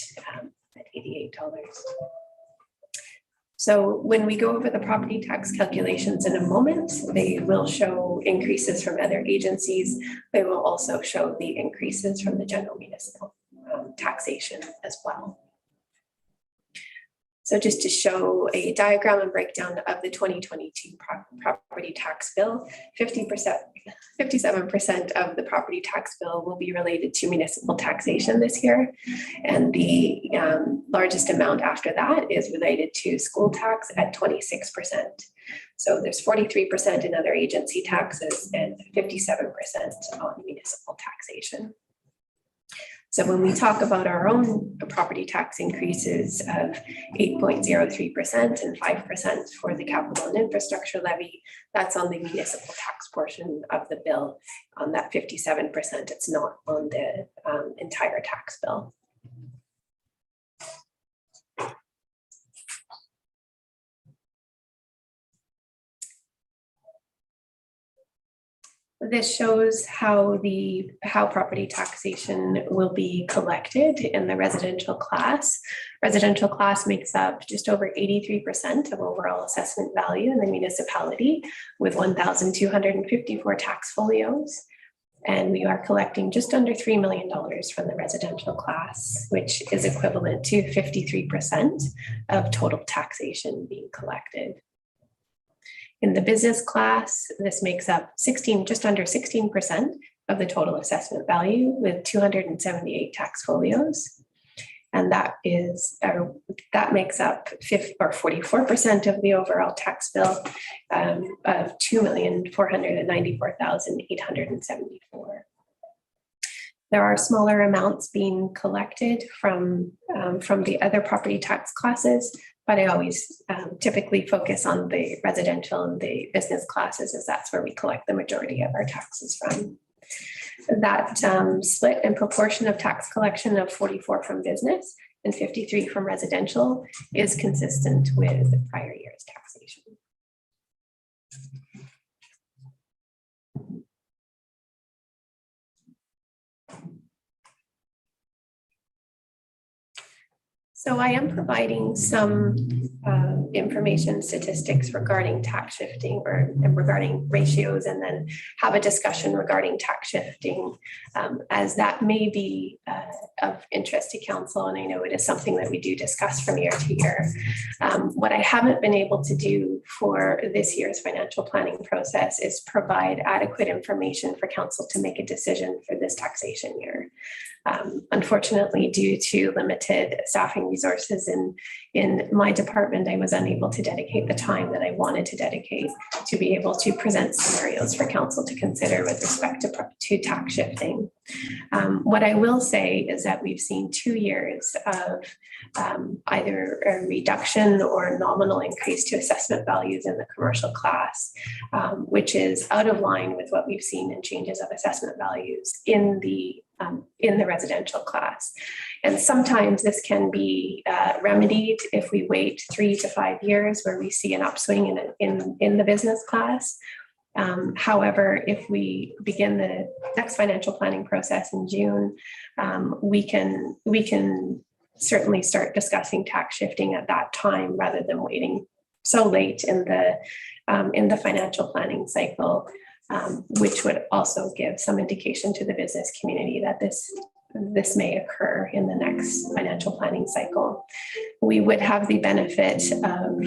at $88. So when we go over the property tax calculations in a moment, they will show increases from other agencies. They will also show the increases from the general municipal taxation as well. So just to show a diagram and breakdown of the 2022 property tax bill, 57% of the property tax bill will be related to municipal taxation this year. And the largest amount after that is related to school tax at 26%. So there's 43% in other agency taxes and 57% on municipal taxation. So when we talk about our own property tax increases of 8.03% and 5% for the capital and infrastructure levy, that's on the municipal tax portion of the bill on that 57%. It's not on the entire tax bill. This shows how property taxation will be collected in the residential class. Residential class makes up just over 83% of overall assessment value in the municipality, with 1,254 tax folios. And we are collecting just under $3 million from the residential class, which is equivalent to 53% of total taxation being collected. In the business class, this makes up just under 16% of the total assessment value, with 278 tax folios. And that makes up 44% of the overall tax bill of $2,494,874. There are smaller amounts being collected from the other property tax classes, but I always typically focus on the residential and the business classes, as that's where we collect the majority of our taxes from. That split and proportion of tax collection of 44 from business and 53 from residential is consistent with the prior year's taxation. So I am providing some information, statistics regarding tax shifting and regarding ratios, and then have a discussion regarding tax shifting, as that may be of interest to council. And I know it is something that we do discuss from year to year. What I haven't been able to do for this year's financial planning process is provide adequate information for council to make a decision for this taxation year. Unfortunately, due to limited staffing resources in my department, I was unable to dedicate the time that I wanted to dedicate to be able to present scenarios for council to consider with respect to tax shifting. What I will say is that we've seen 2 years of either a reduction or nominal increase to assessment values in the commercial class, which is out of line with what we've seen in changes of assessment values in the residential class. And sometimes this can be remedied if we wait 3 to 5 years where we see an upswing in the business class. However, if we begin the next financial planning process in June, we can certainly start discussing tax shifting at that time rather than waiting so late in the financial planning cycle. Which would also give some indication to the business community that this may occur in the next financial planning cycle. We would have the benefit of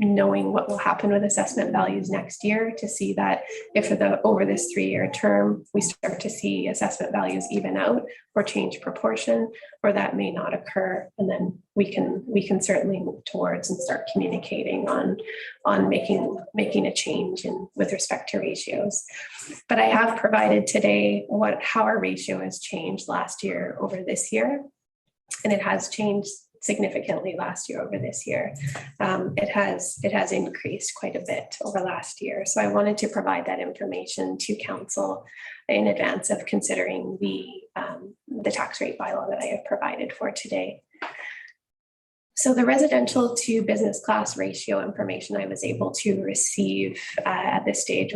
knowing what will happen with assessment values next year to see that if over this 3-year term, we start to see assessment values even out or change proportion, or that may not occur. And then we can certainly move towards and start communicating on making a change with respect to ratios. But I have provided today how our ratio has changed last year over this year, and it has changed significantly last year over this year. It has increased quite a bit over last year. So I wanted to provide that information to council in advance of considering the tax rate bylaw that I have provided for today. So the residential to business class ratio information I was able to receive at this stage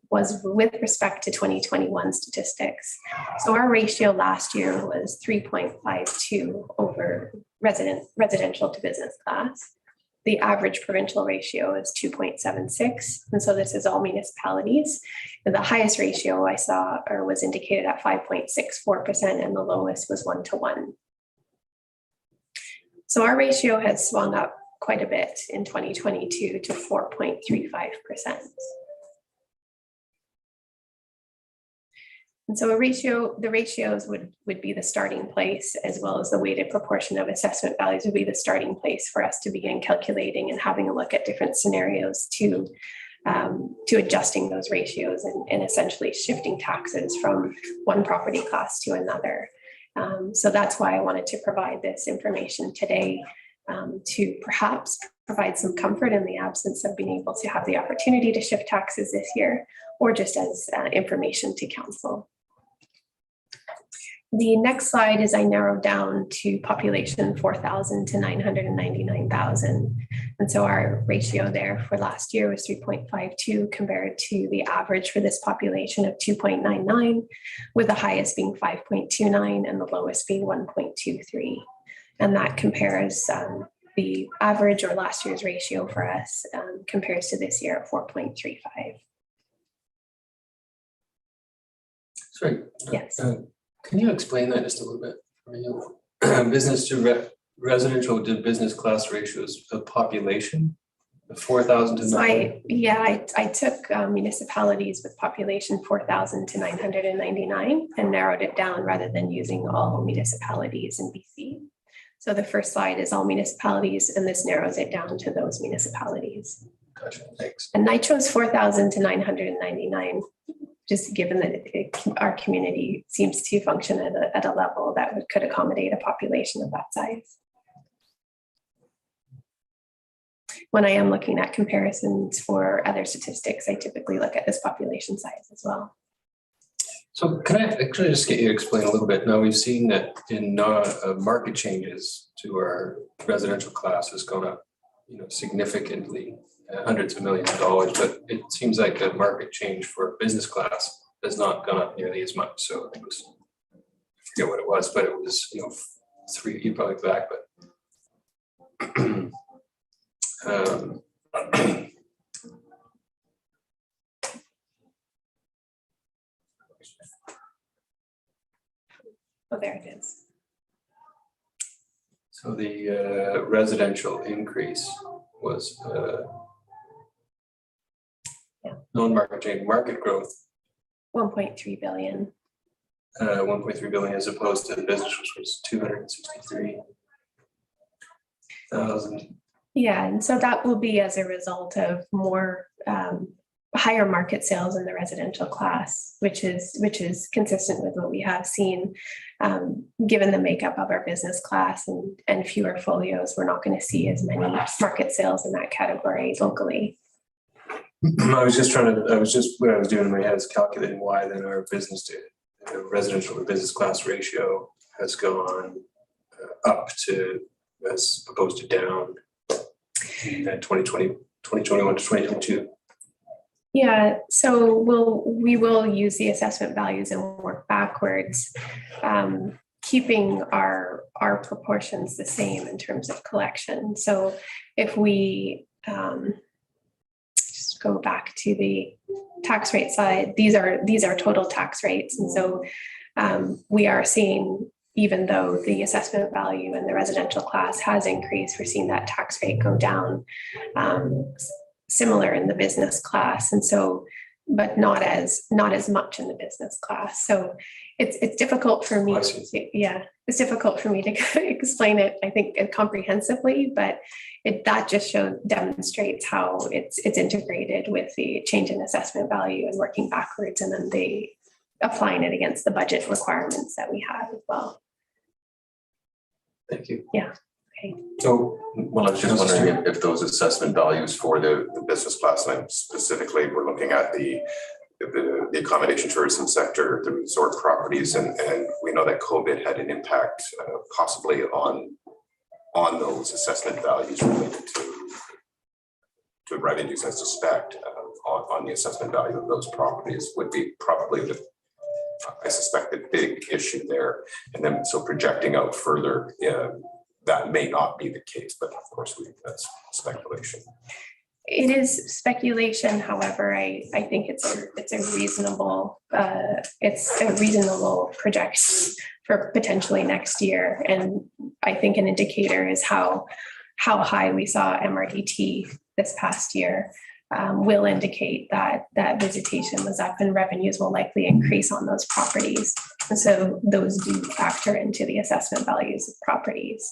was with respect to 2021 statistics. So our ratio last year was 3.52 over residential to business class. The average provincial ratio is 2.76. And so this is all municipalities. And the highest ratio I saw was indicated at 5.64%, and the lowest was 1:1. So our ratio has swung up quite a bit in 2022 to 4.35%. And so the ratios would be the starting place, as well as the weighted proportion of assessment values would be the starting place for us to begin calculating and having a look at different scenarios to adjusting those ratios and essentially shifting taxes from one property class to another. So that's why I wanted to provide this information today, to perhaps provide some comfort in the absence of being able to have the opportunity to shift taxes this year, or just as information to council. The next slide is I narrowed down to population 4,000 to 999,000. And so our ratio there for last year was 3.52 compared to the average for this population of 2.99, with the highest being 5.29 and the lowest being 1.23. And that compares the average or last year's ratio for us compares to this year at 4.35. Sorry. Yes. Can you explain that just a little bit? Business to residential to business class ratios of population, 4,000 to 900. I took municipalities with population 4,000 to 999 and narrowed it down rather than using all municipalities in BC. So the first slide is all municipalities, and this narrows it down to those municipalities. Gotcha, thanks. And I chose 4,000 to 999. Just given that our community seems to function at a level that could accommodate a population of that size. When I am looking at comparisons for other statistics, I typically look at this population size as well. So can I actually just get you to explain a little bit? Now we've seen that in market changes to our residential class has gone up, significantly. Hundreds of millions of dollars, but it seems like the market change for business class has not gone up nearly as much. So it was, I forget what it was, but it was, you probably back, but Oh, there it is. So the residential increase was non-market change, market growth, 1.3 billion. 1.3 billion as opposed to the business, which was 263,000. Yeah, and so that will be as a result of more higher market sales in the residential class, which is consistent with what we have seen. Given the makeup of our business class and fewer folios, we're not going to see as many market sales in that category locally. What I was doing in my head is calculating why then our business to residential to business class ratio has gone up to as opposed to down at 2020, 2021 to 2022. Yeah, so we will use the assessment values and work backwards, keeping our proportions the same in terms of collection. So if we just go back to the tax rate side, these are total tax rates, and so we are seeing, even though the assessment value in the residential class has increased, we're seeing that tax rate go down. Similar in the business class, and so, but not as much in the business class. So it's difficult for me. It's difficult for me to explain it, I think, comprehensively, but that just demonstrates how it's integrated with the change in assessment value and working backwards, and then applying it against the budget requirements that we have as well. Thank you. Yeah. Okay. So, well, I was just wondering if those assessment values for the business class, and specifically we're looking at the accommodation tourism sector, the resort properties, and we know that COVID had an impact possibly on those assessment values related to revenues, I suspect, on the assessment value of those properties would be probably I suspect the big issue there. And then so projecting out further, that may not be the case, but of course that's speculation. It is speculation. However, I think it's a reasonable projection for potentially next year. And I think an indicator is how high we saw MRDT this past year will indicate that visitation was up and revenues will likely increase on those properties. And so those do factor into the assessment values of properties.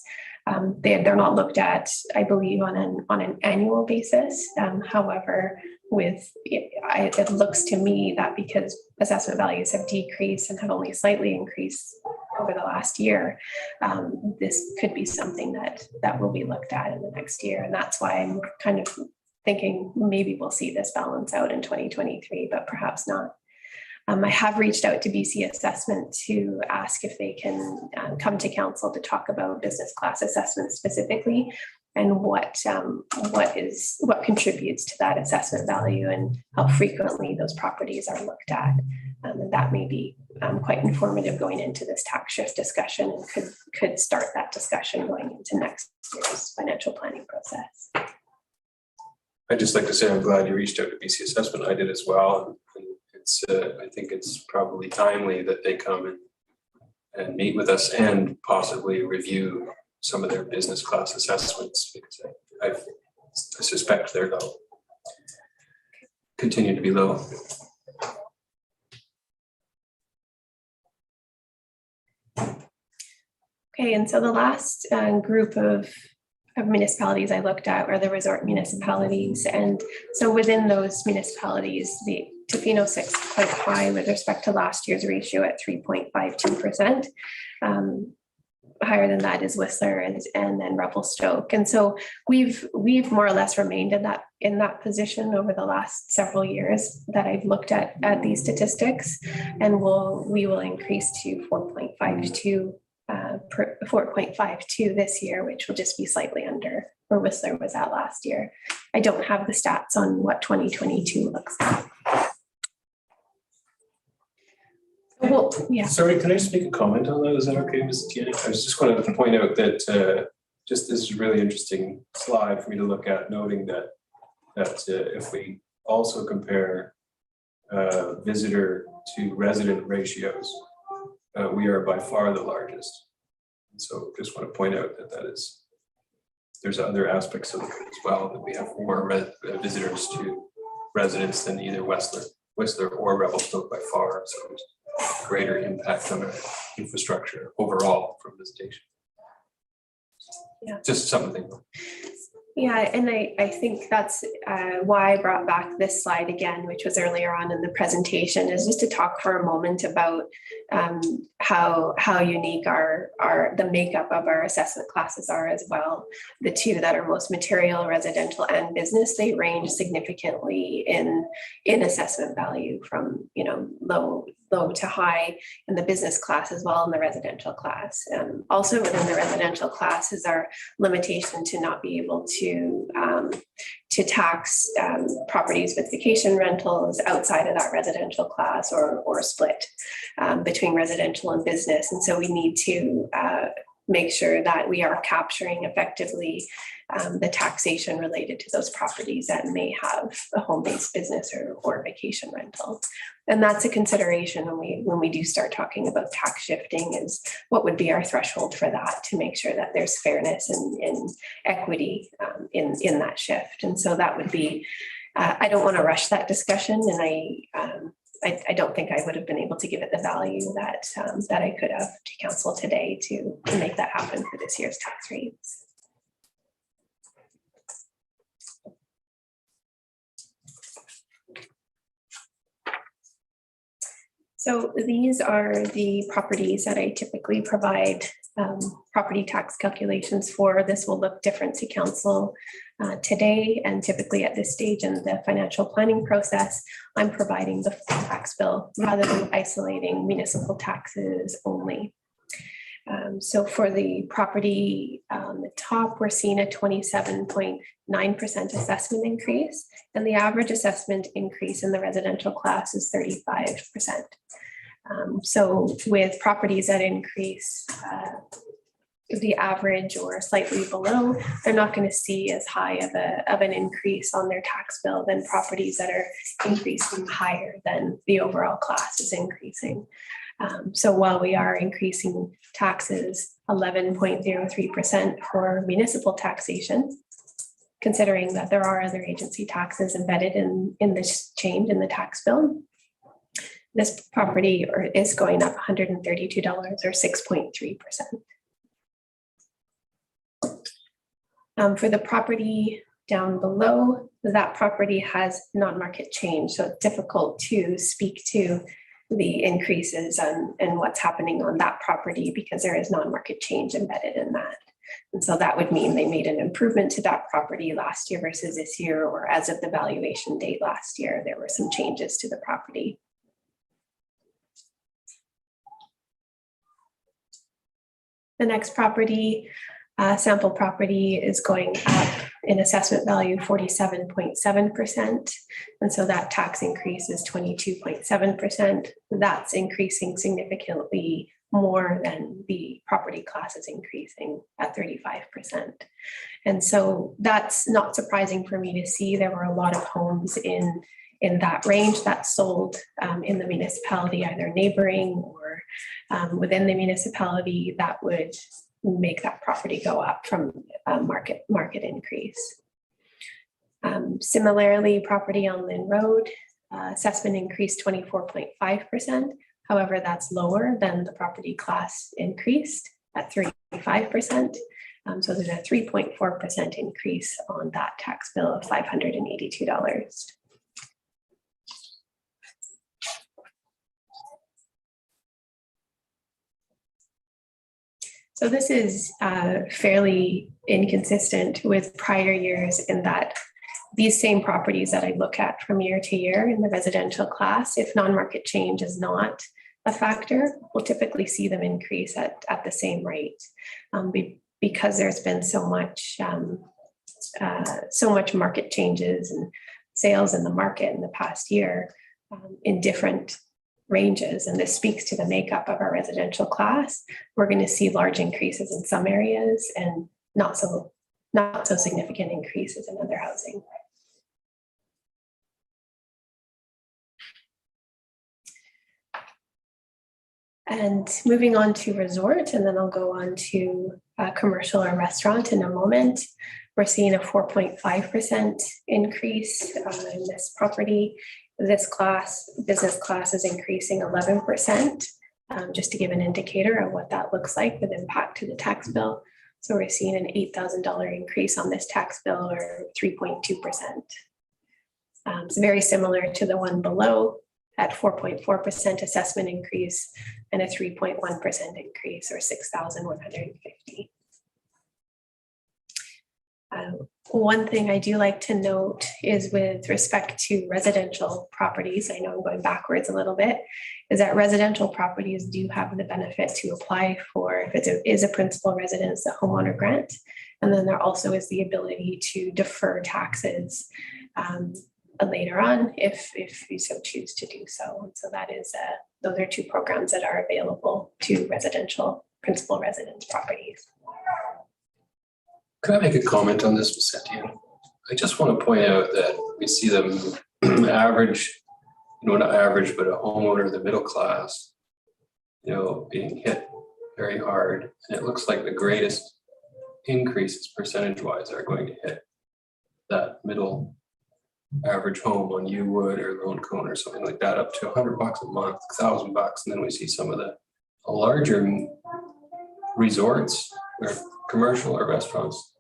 They're not looked at, I believe, on an annual basis. However, it looks to me that because assessment values have decreased and have only slightly increased over the last year, this could be something that will be looked at in the next year. And that's why I'm kind of thinking maybe we'll see this balance out in 2023, but perhaps not. I have reached out to BC Assessment to ask if they can come to council to talk about business class assessment specifically, and what contributes to that assessment value and how frequently those properties are looked at. And that may be quite informative going into this tax shift discussion, and could start that discussion going into next year's financial planning process. I'd just like to say I'm glad you reached out to BC Assessment. I did as well. And it's I think it's probably timely that they come and meet with us and possibly review some of their business class assessments, because I suspect they're low. Continue to be low. Okay, and so the last group of municipalities I looked at were the resort municipalities. And so within those municipalities, the Tofino sits quite high with respect to last year's ratio at 3.52%. Higher than that is Whistler and then Revelstoke. And so we've more or less remained in that position over the last several years that I've looked at these statistics, and we will increase to 4.52 this year, which will just be slightly under where Whistler was at last year. I don't have the stats on what 2022 looks like. Well, yeah. Sorry, can I just make a comment on that? Is that okay, Ms. Tierney? I was just going to point out that just this is a really interesting slide for me to look at, noting that if we also compare visitor to resident ratios, we are by far the largest. And so just want to point out that there's other aspects of it as well, that we have more visitors to residents than either Whistler or Revelstoke by far. So there's greater impact on our infrastructure overall from visitation. Yeah. Just something. Yeah, and I think that's why I brought back this slide again, which was earlier on in the presentation, is just to talk for a moment about how unique the makeup of our assessment classes are as well. The two that are most material, residential and business, they range significantly in assessment value from low to high in the business class as well in the residential class. Also within the residential class is our limitation to not be able to tax properties with vacation rentals outside of that residential class or split between residential and business. And so we need to make sure that we are capturing effectively the taxation related to those properties that may have a home-based business or vacation rental. And that's a consideration when we do start talking about tax shifting, is what would be our threshold for that, to make sure that there's fairness and equity in that shift. And so that would be, I don't want to rush that discussion, and I don't think I would have been able to give it the value that I could have to council today to make that happen for this year's tax rates. So these are the properties that I typically provide property tax calculations for. This will look different to council today, and typically at this stage in the financial planning process, I'm providing the full tax bill rather than isolating municipal taxes only. So for the property on the top, we're seeing a 27.9% assessment increase, and the average assessment increase in the residential class is 35%. So with properties that increase the average or slightly below, they're not going to see as high of an increase on their tax bill than properties that are increasing higher than the overall class is increasing. So while we are increasing taxes 11.03% for municipal taxation, considering that there are other agency taxes embedded in this change in the tax bill, this property is going up $132 or 6.3%. For the property down below, that property has non-market change, so it's difficult to speak to the increases and what's happening on that property, because there is non-market change embedded in that. And so that would mean they made an improvement to that property last year versus this year, or as of the valuation date last year, there were some changes to the property. The next property, sample property, is going up in assessment value 47.7%. And so that tax increase is 22.7%. That's increasing significantly more than the property class is increasing at 35%. And so that's not surprising for me to see. There were a lot of homes in that range that sold in the municipality, either neighboring or within the municipality, that would make that property go up from market increase. Similarly, property on Lynn Road, assessment increased 24.5%. However, that's lower than the property class increased at 35%. So there's a 3.4% increase on that tax bill of $582. So this is fairly inconsistent with prior years in that these same properties that I look at from year to year in the residential class, if non-market change is not a factor, we'll typically see them increase at the same rate because there's been so much market changes and sales in the market in the past year in different ranges, and this speaks to the makeup of our residential class. We're going to see large increases in some areas and not so significant increases in other housing. And moving on to resort, and then I'll go on to commercial or restaurant in a moment. We're seeing a 4.5% increase in this property. This class, business class, is increasing 11%, just to give an indicator of what that looks like with impact to the tax bill. So we're seeing an $8,000 increase on this tax bill, or 3.2%. It's very similar to the one below at 4.4% assessment increase and a 3.1% increase, or 6,150. One thing I do like to note is with respect to residential properties, I know I'm going backwards a little bit, is that residential properties do have the benefit to apply for, if it is a principal residence, the homeowner grant. And then there also is the ability to defer taxes later on if you so choose to do so. And so that is, those are two programs that are available to residential principal residence properties. Can I make a comment on this, Ms. Etienne? I just want to point out that we see them average, not average, but a homeowner of the middle class, being hit very hard. And it looks like the greatest increases percentage-wise are going to hit that middle average home on U-Wood or Lone Cone or something like that, up to $100 a month, $1,000. And then we see some of the larger resorts or commercial or restaurants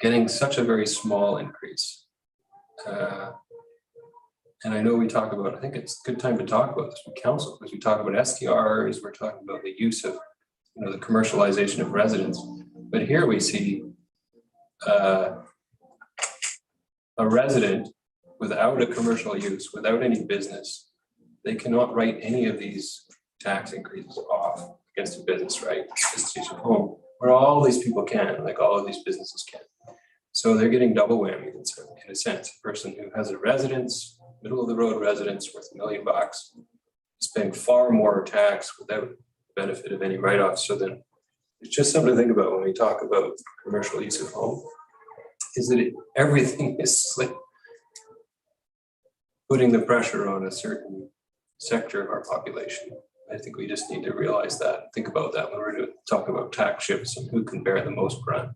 getting such a very small increase. And I know we talk about, I think it's a good time to talk about this with council, because we talk about STRs, we're talking about the use of, the commercialization of residents. But here we see a resident without a commercial use, without any business, they cannot write any of these tax increases off against a business, right? Just use of home, where all these people can, like all of these businesses can. So they're getting double whammy in a sense. A person who has a residence, middle of the road residence worth $1 million, is paying far more tax without the benefit of any write-offs. So then it's just something to think about when we talk about commercial use of home, is that everything is like putting the pressure on a certain sector of our population. I think we just need to realize that, think about that when we're talking about tax shifts and who can bear the most brunt,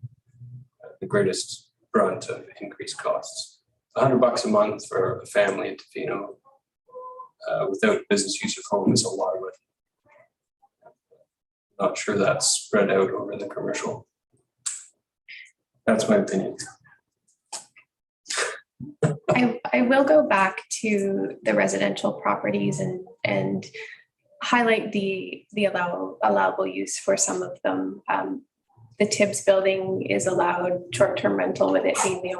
the greatest brunt of increased costs. $100 a month for a family in Tofino without business use of home is a lot of money. Not sure that's spread out over the commercial. That's my opinion. I I will go back to the residential properties and highlight the allowable use for some of them. The Tibbs building is allowed short-term rental with it being the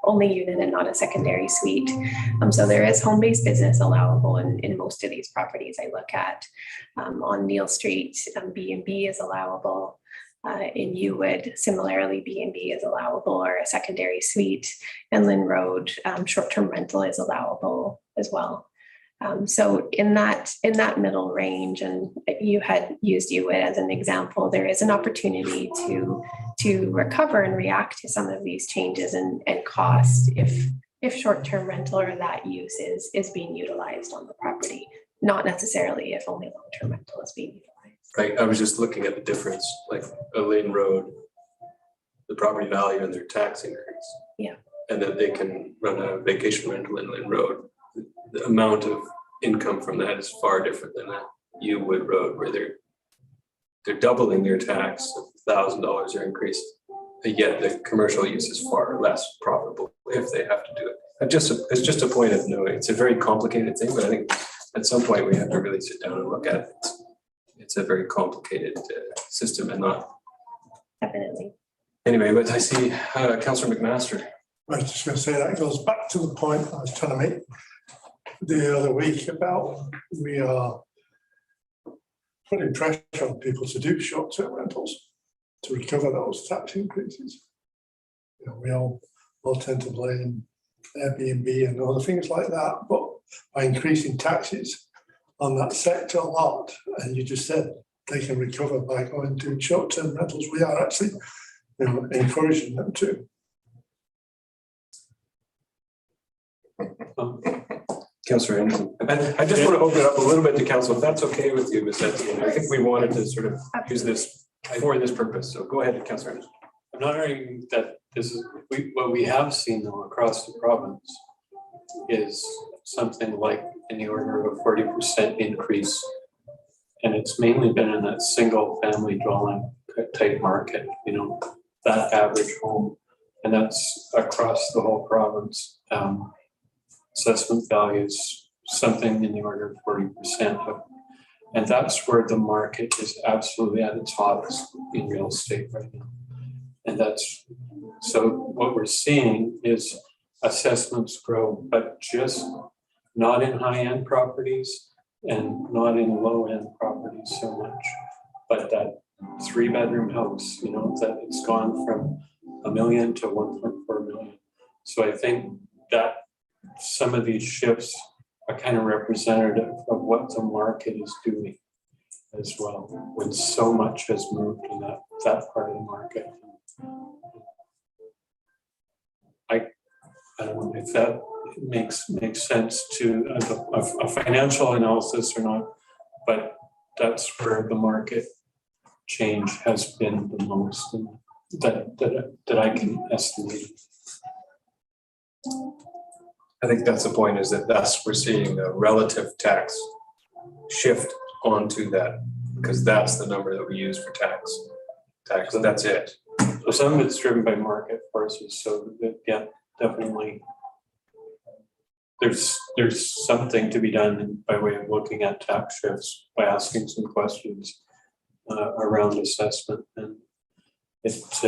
only unit and not a secondary suite. So there is home-based business allowable in most of these properties I look at. On Neal Street, B&B is allowable. In Uwood, similarly, B&B is allowable or a secondary suite. And Lynn Road, short-term rental is allowable as well. So in that middle range, and you had used Uwood as an example, there is an opportunity to recover and react to some of these changes and cost if short-term rental or that use is being utilized on the property, not necessarily if only long-term rental is being utilized. Right, I was just looking at the difference, like a Lynn Road, the property value and their tax increase. Yeah. And that they can run a vacation rental in Lynn Road. The amount of income from that is far different than that Uwood Road, where they're doubling their tax, $1,000 are increased, but yet the commercial use is far less profitable if they have to do it. It's just a point of note. It's a very complicated thing, but I think at some point we have to really sit down and look at it. It's a very complicated system and not. Definitely. Anyway, but I see Councillor McMaster. I was just going to say that goes back to the point I was trying to make the other week about we are putting pressure on people to do short-term rentals to recover those tax increases. You know, we all tend to blame Airbnb and other things like that, but by increasing taxes on that sector a lot, and you just said they can recover by going to short-term rentals, we are actually, you know, encouraging them to. Councillor Anderson. I just want to open it up a little bit to council, if that's okay with you, Ms. Etienne. I think we wanted to sort of use this for this purpose. So go ahead, Councillor Anderson. I'm not arguing that this is, what we have seen though across the province is something like in the order of a 40% increase. And it's mainly been in that single family dwelling type market, you know, that average home. And that's across the whole province. Assessment values something in the order of 40%. And that's where the market is absolutely at its hottest in real estate right now. And that's, so what we're seeing is assessments grow, but just not in high-end properties and not in low-end properties so much. But that 3-bedroom house, you know, that it's gone from $1 million to 1.4 million. So I think that some of these shifts are kind of representative of what the market is doing as well, when so much has moved in that part of the market. I don't know if that makes sense to a financial analysis or not, but that's where the market change has been the most that I can estimate. I think that's the point, is that we're seeing a relative tax shift onto that, because that's the number that we use for tax, and that's it. So some of it's driven by market forces. So that, yeah, definitely there's something to be done by way of looking at tax shifts by asking some questions around assessment. And it's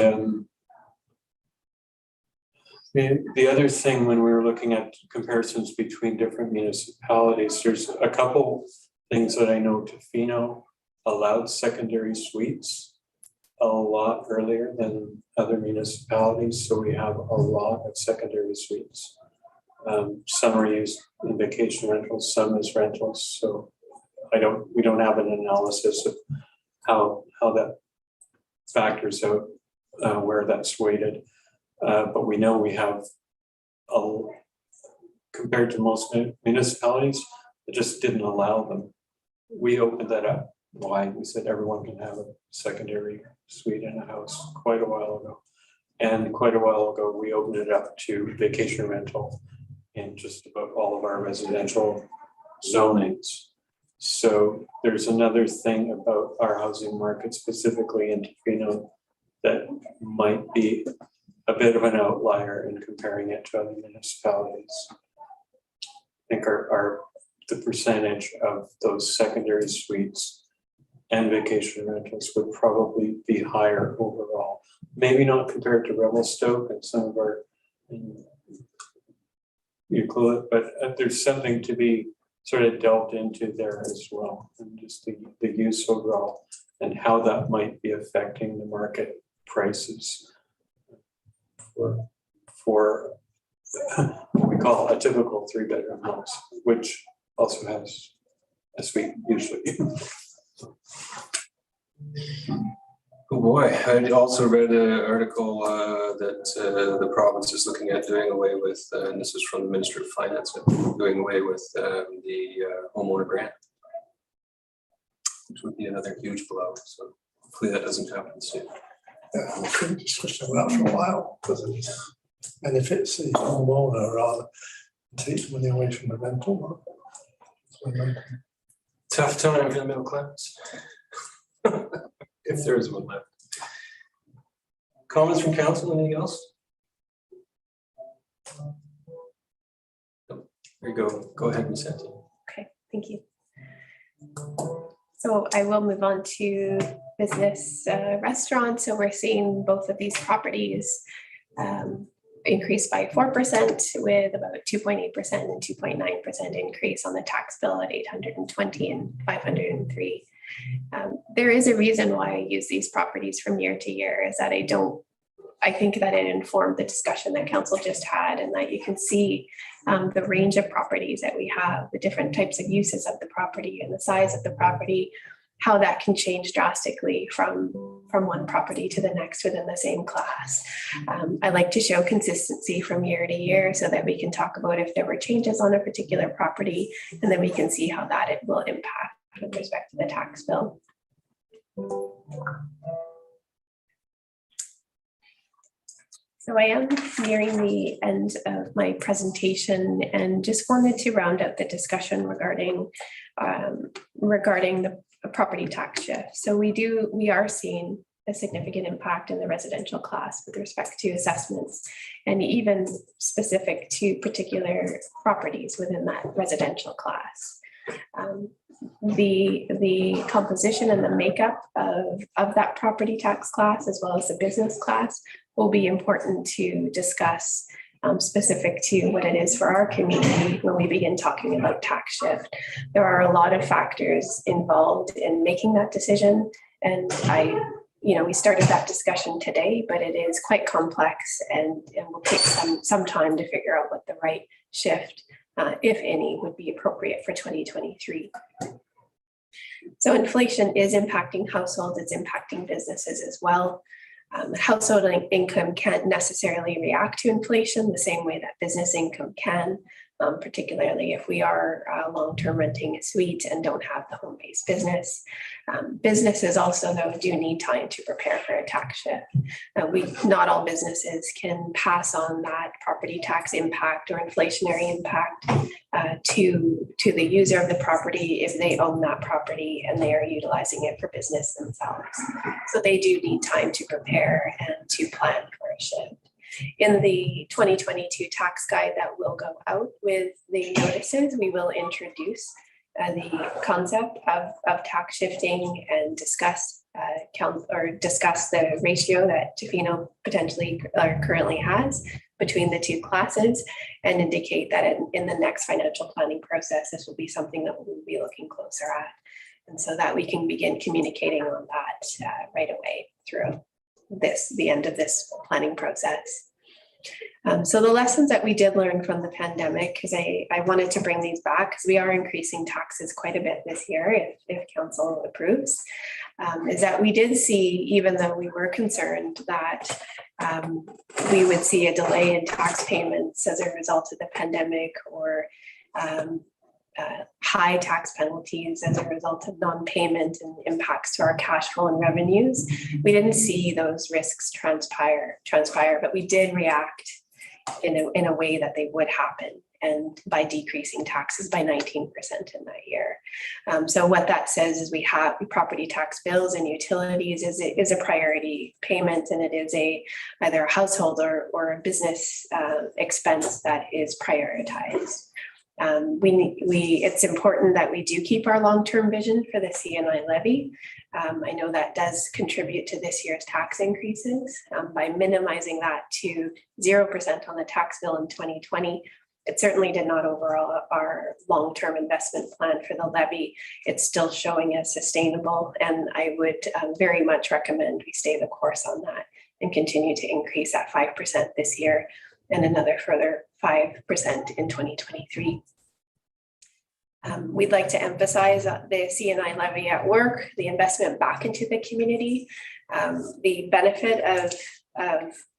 the other thing, when we were looking at comparisons between different municipalities, there's a couple things that I know. Tofino allowed secondary suites a lot earlier than other municipalities, so we have a lot of secondary suites. Some are used in vacation rentals, some as rentals. So we don't have an analysis of how that factors out where that's weighted. But we know we have, compared to most municipalities, that just didn't allow them. We opened that up. Why? We said everyone can have a secondary suite in a house quite a while ago. And quite a while ago, we opened it up to vacation rental in just about all of our residential zonings. So there's another thing about our housing market, specifically in Tofino, that might be a bit of an outlier in comparing it to other municipalities. think are the percentage of those secondary suites and vacation rentals would probably be higher overall. Maybe not compared to Revelstoke and some of our, you call it, but there's something to be sort of delved into there as well, and just the use overall and how that might be affecting the market prices for what we call a typical 3-bedroom house, which also has a suite usually. Oh boy, I also read an article that the province is looking at doing away with, and this is from the Minister of Finance, doing away with the homeowner grant, which would be another huge blow. So hopefully that doesn't happen soon. Yeah, we've been discussing that for a while, because it's benefits the homeowner rather than takes money away from the rental market. Tough time for the middle class. If there is one left. Comments from council, anything else? No. There you go. Go ahead, Ms. Santi. Okay, thank you. So I will move on to business restaurants. So we're seeing both of these properties increase by 4%, with about 2.8% and 2.9% increase on the tax bill at 820 and 503. There is a reason why I use these properties from year to year, is that I think that it informed the discussion that council just had, and that you can see the range of properties that we have, the different types of uses of the property and the size of the property, how that can change drastically from one property to the next within the same class. I like to show consistency from year to year so that we can talk about if there were changes on a particular property, and then we can see how that it will impact with respect to the tax bill. So I am nearing the end of my presentation, and just wanted to round out the discussion regarding the property tax shift. So we are seeing a significant impact in the residential class with respect to assessments, and even specific to particular properties within that residential class. The composition and the makeup of that property tax class, as well as the business class, will be important to discuss, specific to what it is for our community when we begin talking about tax shift. There are a lot of factors involved in making that decision, and we started that discussion today, but it is quite complex and will take some time to figure out what the right shift, if any, would be appropriate for 2023. So inflation is impacting households, it's impacting businesses as well. Household income can't necessarily react to inflation the same way that business income can, particularly if we are long-term renting a suite and don't have the home-based business. Businesses also, though, do need time to prepare for a tax shift. Not all businesses can pass on that property tax impact or inflationary impact to the user of the property if they own that property and they are utilizing it for business themselves. So they do need time to prepare and to plan for a shift. In the 2022 tax guide that will go out with the notices, we will introduce the concept of tax shifting and discuss the ratio that Tofino potentially currently has between the two classes, and indicate that in the next financial planning process, this will be something that we'll be looking closer at, and so that we can begin communicating on that right away through the end of this planning process. So the lessons that we did learn from the pandemic, because I wanted to bring these back, because we are increasing taxes quite a bit this year if council approves, is that we did see, even though we were concerned that we would see a delay in tax payments as a result of the pandemic, or high tax penalties as a result of non-payment and impacts to our cash flow and revenues. We didn't see those risks transpire, but we did react in a way that they would happen, and by decreasing taxes by 19% in that year. So what that says is we have property tax bills and utilities is a priority payment, and it is either a household or a business expense that is prioritized. It's important that we do keep our long-term vision for the CNI levy. I know that does contribute to this year's tax increases by minimizing that to 0% on the tax bill in 2020. It certainly did not overall our long-term investment plan for the levy. It's still showing as sustainable, and I would very much recommend we stay the course on that and continue to increase at 5% this year and another further 5% in 2023. We'd like to emphasize the CNI levy at work, the investment back into the community, the benefit of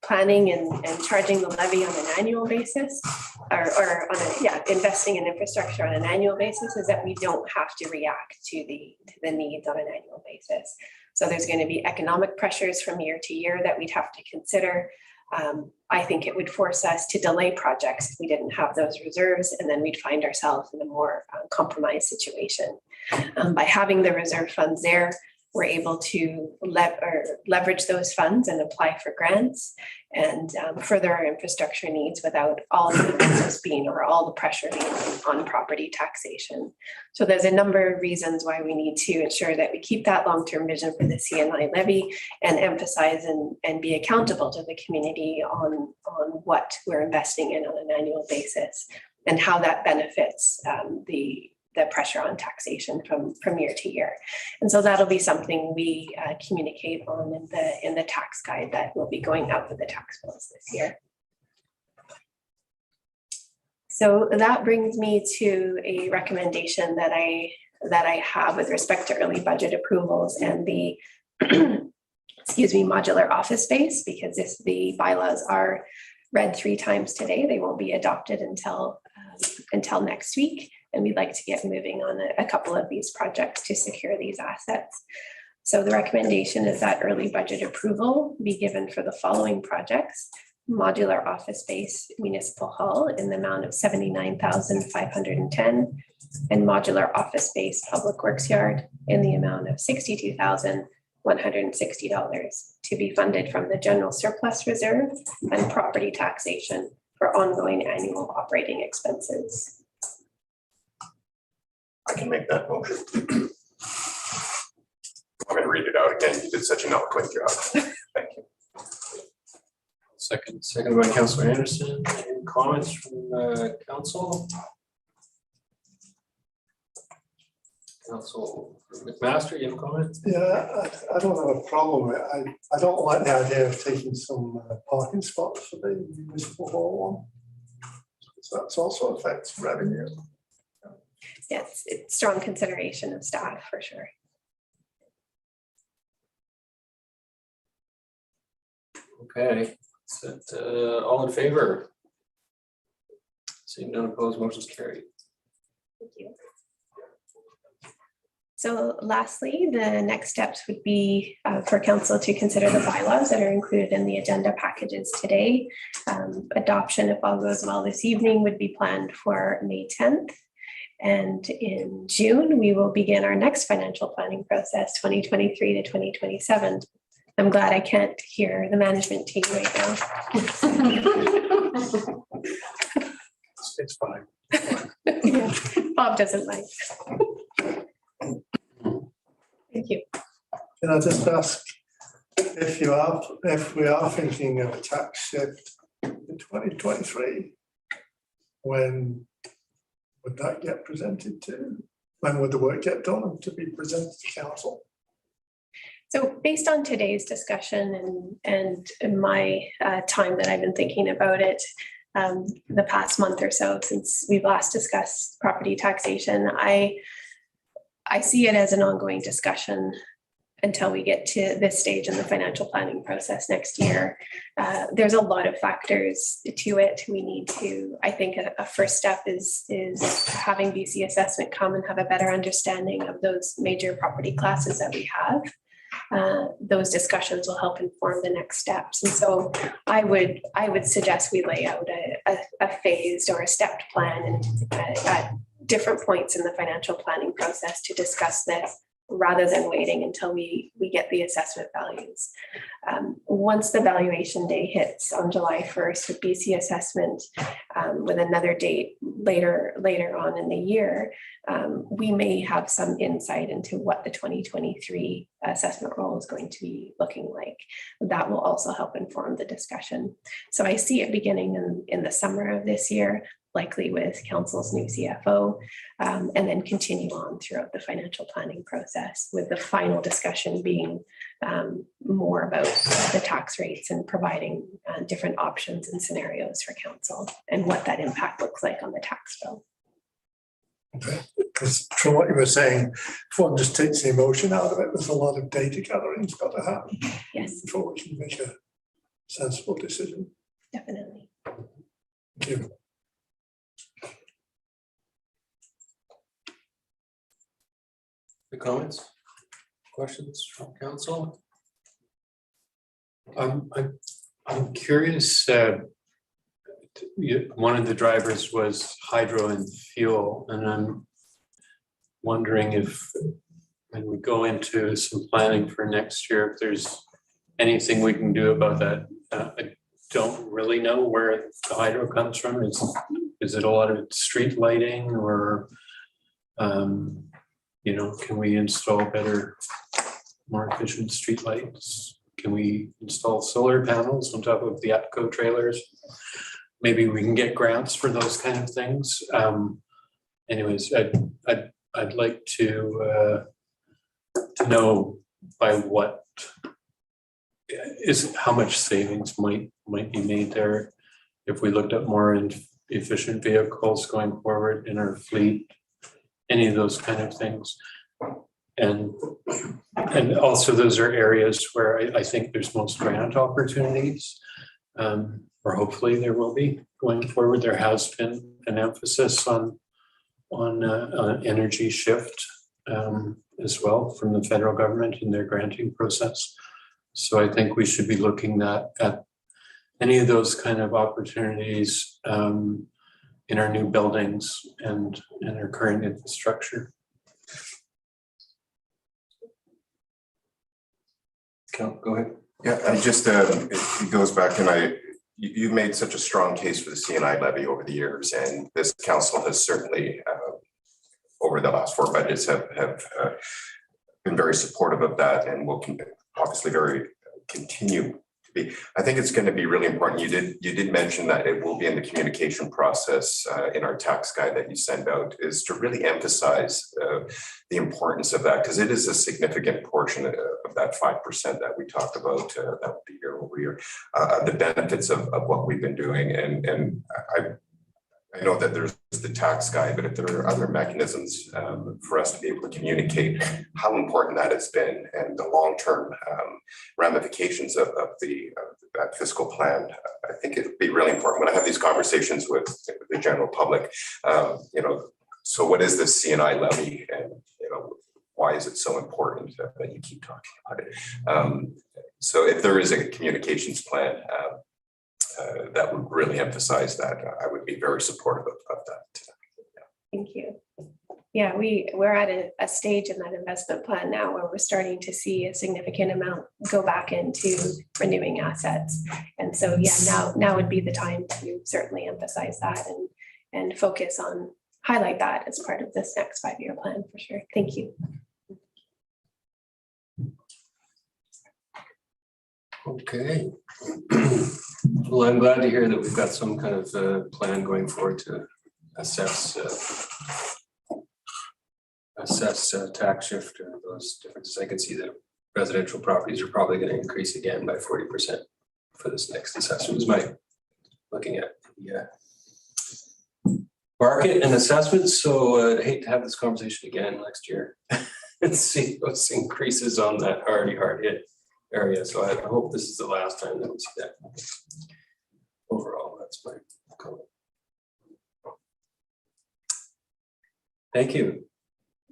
planning and charging the levy on an annual basis, or investing in infrastructure on an annual basis, is that we don't have to react to the needs on an annual basis. So there's going to be economic pressures from year to year that we'd have to consider. I think it would force us to delay projects if we didn't have those reserves, and then we'd find ourselves in a more compromised situation. By having the reserve funds there, we're able to leverage those funds and apply for grants and further our infrastructure needs without all of the emphasis being, or all the pressure being on property taxation. So there's a number of reasons why we need to ensure that we keep that long-term vision for the CNI levy and emphasize and be accountable to the community on what we're investing in on an annual basis and how that benefits the pressure on taxation from year to year. And so that'll be something we communicate on in the tax guide that will be going out with the tax bills this year. So that brings me to a recommendation that I have with respect to early budget approvals and the modular office space, because the bylaws are read 3 times today. They won't be adopted until next week. And we'd like to get moving on a couple of these projects to secure these assets. So the recommendation is that early budget approval be given for the following projects: modular office space municipal hall in the amount of 79,510, and modular office space public works yard in the amount of $62,160 to be funded from the general surplus reserve and property taxation for ongoing annual operating expenses. I can make that motion. I'm going to read it out again. You did such an eloquent job. Thank you. Second by Councillor Anderson. Any comments from council? Councillor McMaster, you have a comment? Yeah, I don't have a problem with it. I don't like the idea of taking some parking spots for the municipal hall one. So that also affects revenue. Yes, it's strong consideration of staff for sure. Okay, so all in favor? Seeing none opposed, motion's carried. Thank you. So lastly, the next steps would be for council to consider the bylaws that are included in the agenda packages today. Adoption, if all goes well this evening, would be planned for May 10th. And in June, we will begin our next financial planning process, 2023 to 2027. I'm glad I can't hear the management team right now. It's fine. Yeah, Bob doesn't like. Thank you. Can I just ask if we are thinking of a tax shift in 2023, when would that get presented to? When would the work get done to be presented to council? So based on today's discussion and my time that I've been thinking about it, the past month or so since we've last discussed property taxation, I see it as an ongoing discussion until we get to this stage in the financial planning process next year. There's a lot of factors to it. We need to, I think a first step is having BC Assessment come and have a better understanding of those major property classes that we have. Those discussions will help inform the next steps. And so I would suggest we lay out a phased or a stepped plan at different points in the financial planning process to discuss this, rather than waiting until we get the assessment values. Once the valuation day hits on July 1st with BC Assessment, with another date later on in the year, we may have some insight into what the 2023 assessment role is going to be looking like. That will also help inform the discussion. So I see it beginning in the summer of this year, likely with council's new CFO, and then continue on throughout the financial planning process, with the final discussion being more about the tax rates and providing different options and scenarios for council and what that impact looks like on the tax bill. Because from what you were saying, if one just takes the emotion out of it, there's a lot of data gathering's got to happen. Yes, Before we can make a sensible decision. definitely. Thank you. Any comments, questions from council? I'm curious, one of the drivers was hydro and fuel, and I'm wondering if when we go into some planning for next year, if there's anything we can do about that. I don't really know where the hydro comes from. Is it a lot of street lighting, or can we install better, more efficient street lights? Can we install solar panels on top of the ATCO trailers? Maybe we can get grants for those kind of things. Anyways, I'd like to know by what how much savings might be made there if we looked at more efficient vehicles going forward in our fleet, any of those kind of things. And also those are areas where I think there's most grant opportunities, or hopefully there will be going forward. There has been an emphasis on energy shift as well from the federal government in their granting process. So I think we should be looking at any of those kind of opportunities in our new buildings and in our current infrastructure. Go ahead. Yeah, I just, it goes back, and you've made such a strong case for the CNI levy over the years, and this council has certainly, over the last 4 budgets, have been very supportive of that, and will obviously continue to be. I think it's going to be really important. You did mention that it will be in the communication process in our tax guide that you send out, is to really emphasize the importance of that, because it is a significant portion of that 5% that we talked about that would be year over year, the benefits of what we've been doing. And I know that there's the tax guide, but if there are other mechanisms for us to be able to communicate how important that has been and the long-term ramifications of that fiscal plan, I think it would be really important when I have these conversations with the general public. So what is this CNI levy, and why is it so important that you keep talking about it? So if there is a communications plan that would really emphasize that, I would be very supportive of that. Thank you. Yeah, we're at a stage in that investment plan now where we're starting to see a significant amount go back into renewing assets. And so, yeah, now would be the time to certainly emphasize that and focus on, highlight that as part of this next 5-year plan for sure. Thank you. Okay. Well, I'm glad to hear that we've got some kind of plan going forward to assess tax shift or those differences. I can see that residential properties are probably going to increase again by 40% for this next assessment. Is my looking at the market and assessments. So I hate to have this conversation again next year and see those increases on that already hard hit area. So I hope this is the last time that we see that. Overall, that's my comment. Thank you.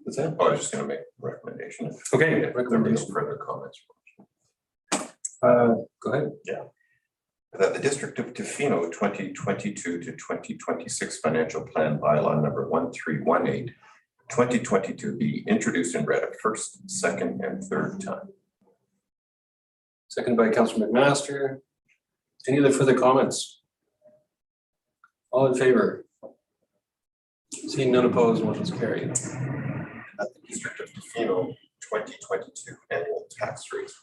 What's that? I was just going to make a recommendation. Okay, If there were no recommendation. further comments. Go ahead. Yeah. That the District of Tofino 2022 to 2026 financial plan bylaw number 1318, 2022 be introduced and read a first, second, and third time. Second by Councillor McMaster. Any other further comments? All in favor? Seeing none opposed, motion is carried. At the District of Tofino 2022 annual tax rates.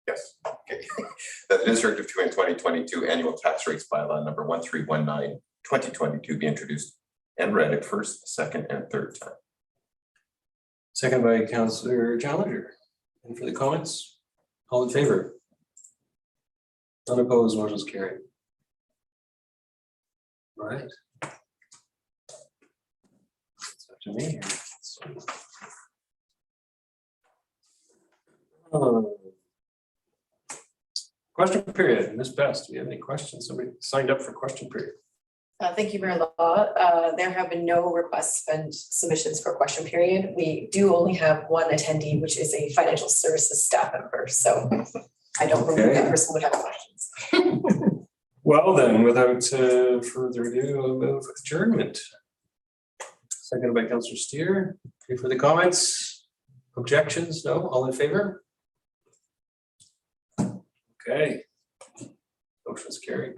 Yes, okay. That the District of Tofino 2022 annual tax rates bylaw number 1319 2022 be introduced and read at first, second, and third time. Second by Councillor Challenger. Any further comments? All in favor? None opposed, motion is carried. All right. It's up to me here. Question period, Ms. Best, do you have any questions? Somebody signed up for question period. Thank you, Mayor Law. There have been no requests and submissions for question period. We do only have one attendee, which is a financial services staff member. So I don't believe that person would have questions. Well, then, without further ado, I'll move adjournment. Seconded by Councillor Steer. Any further comments? Objections? No? All in favor? Okay. Motion's carried.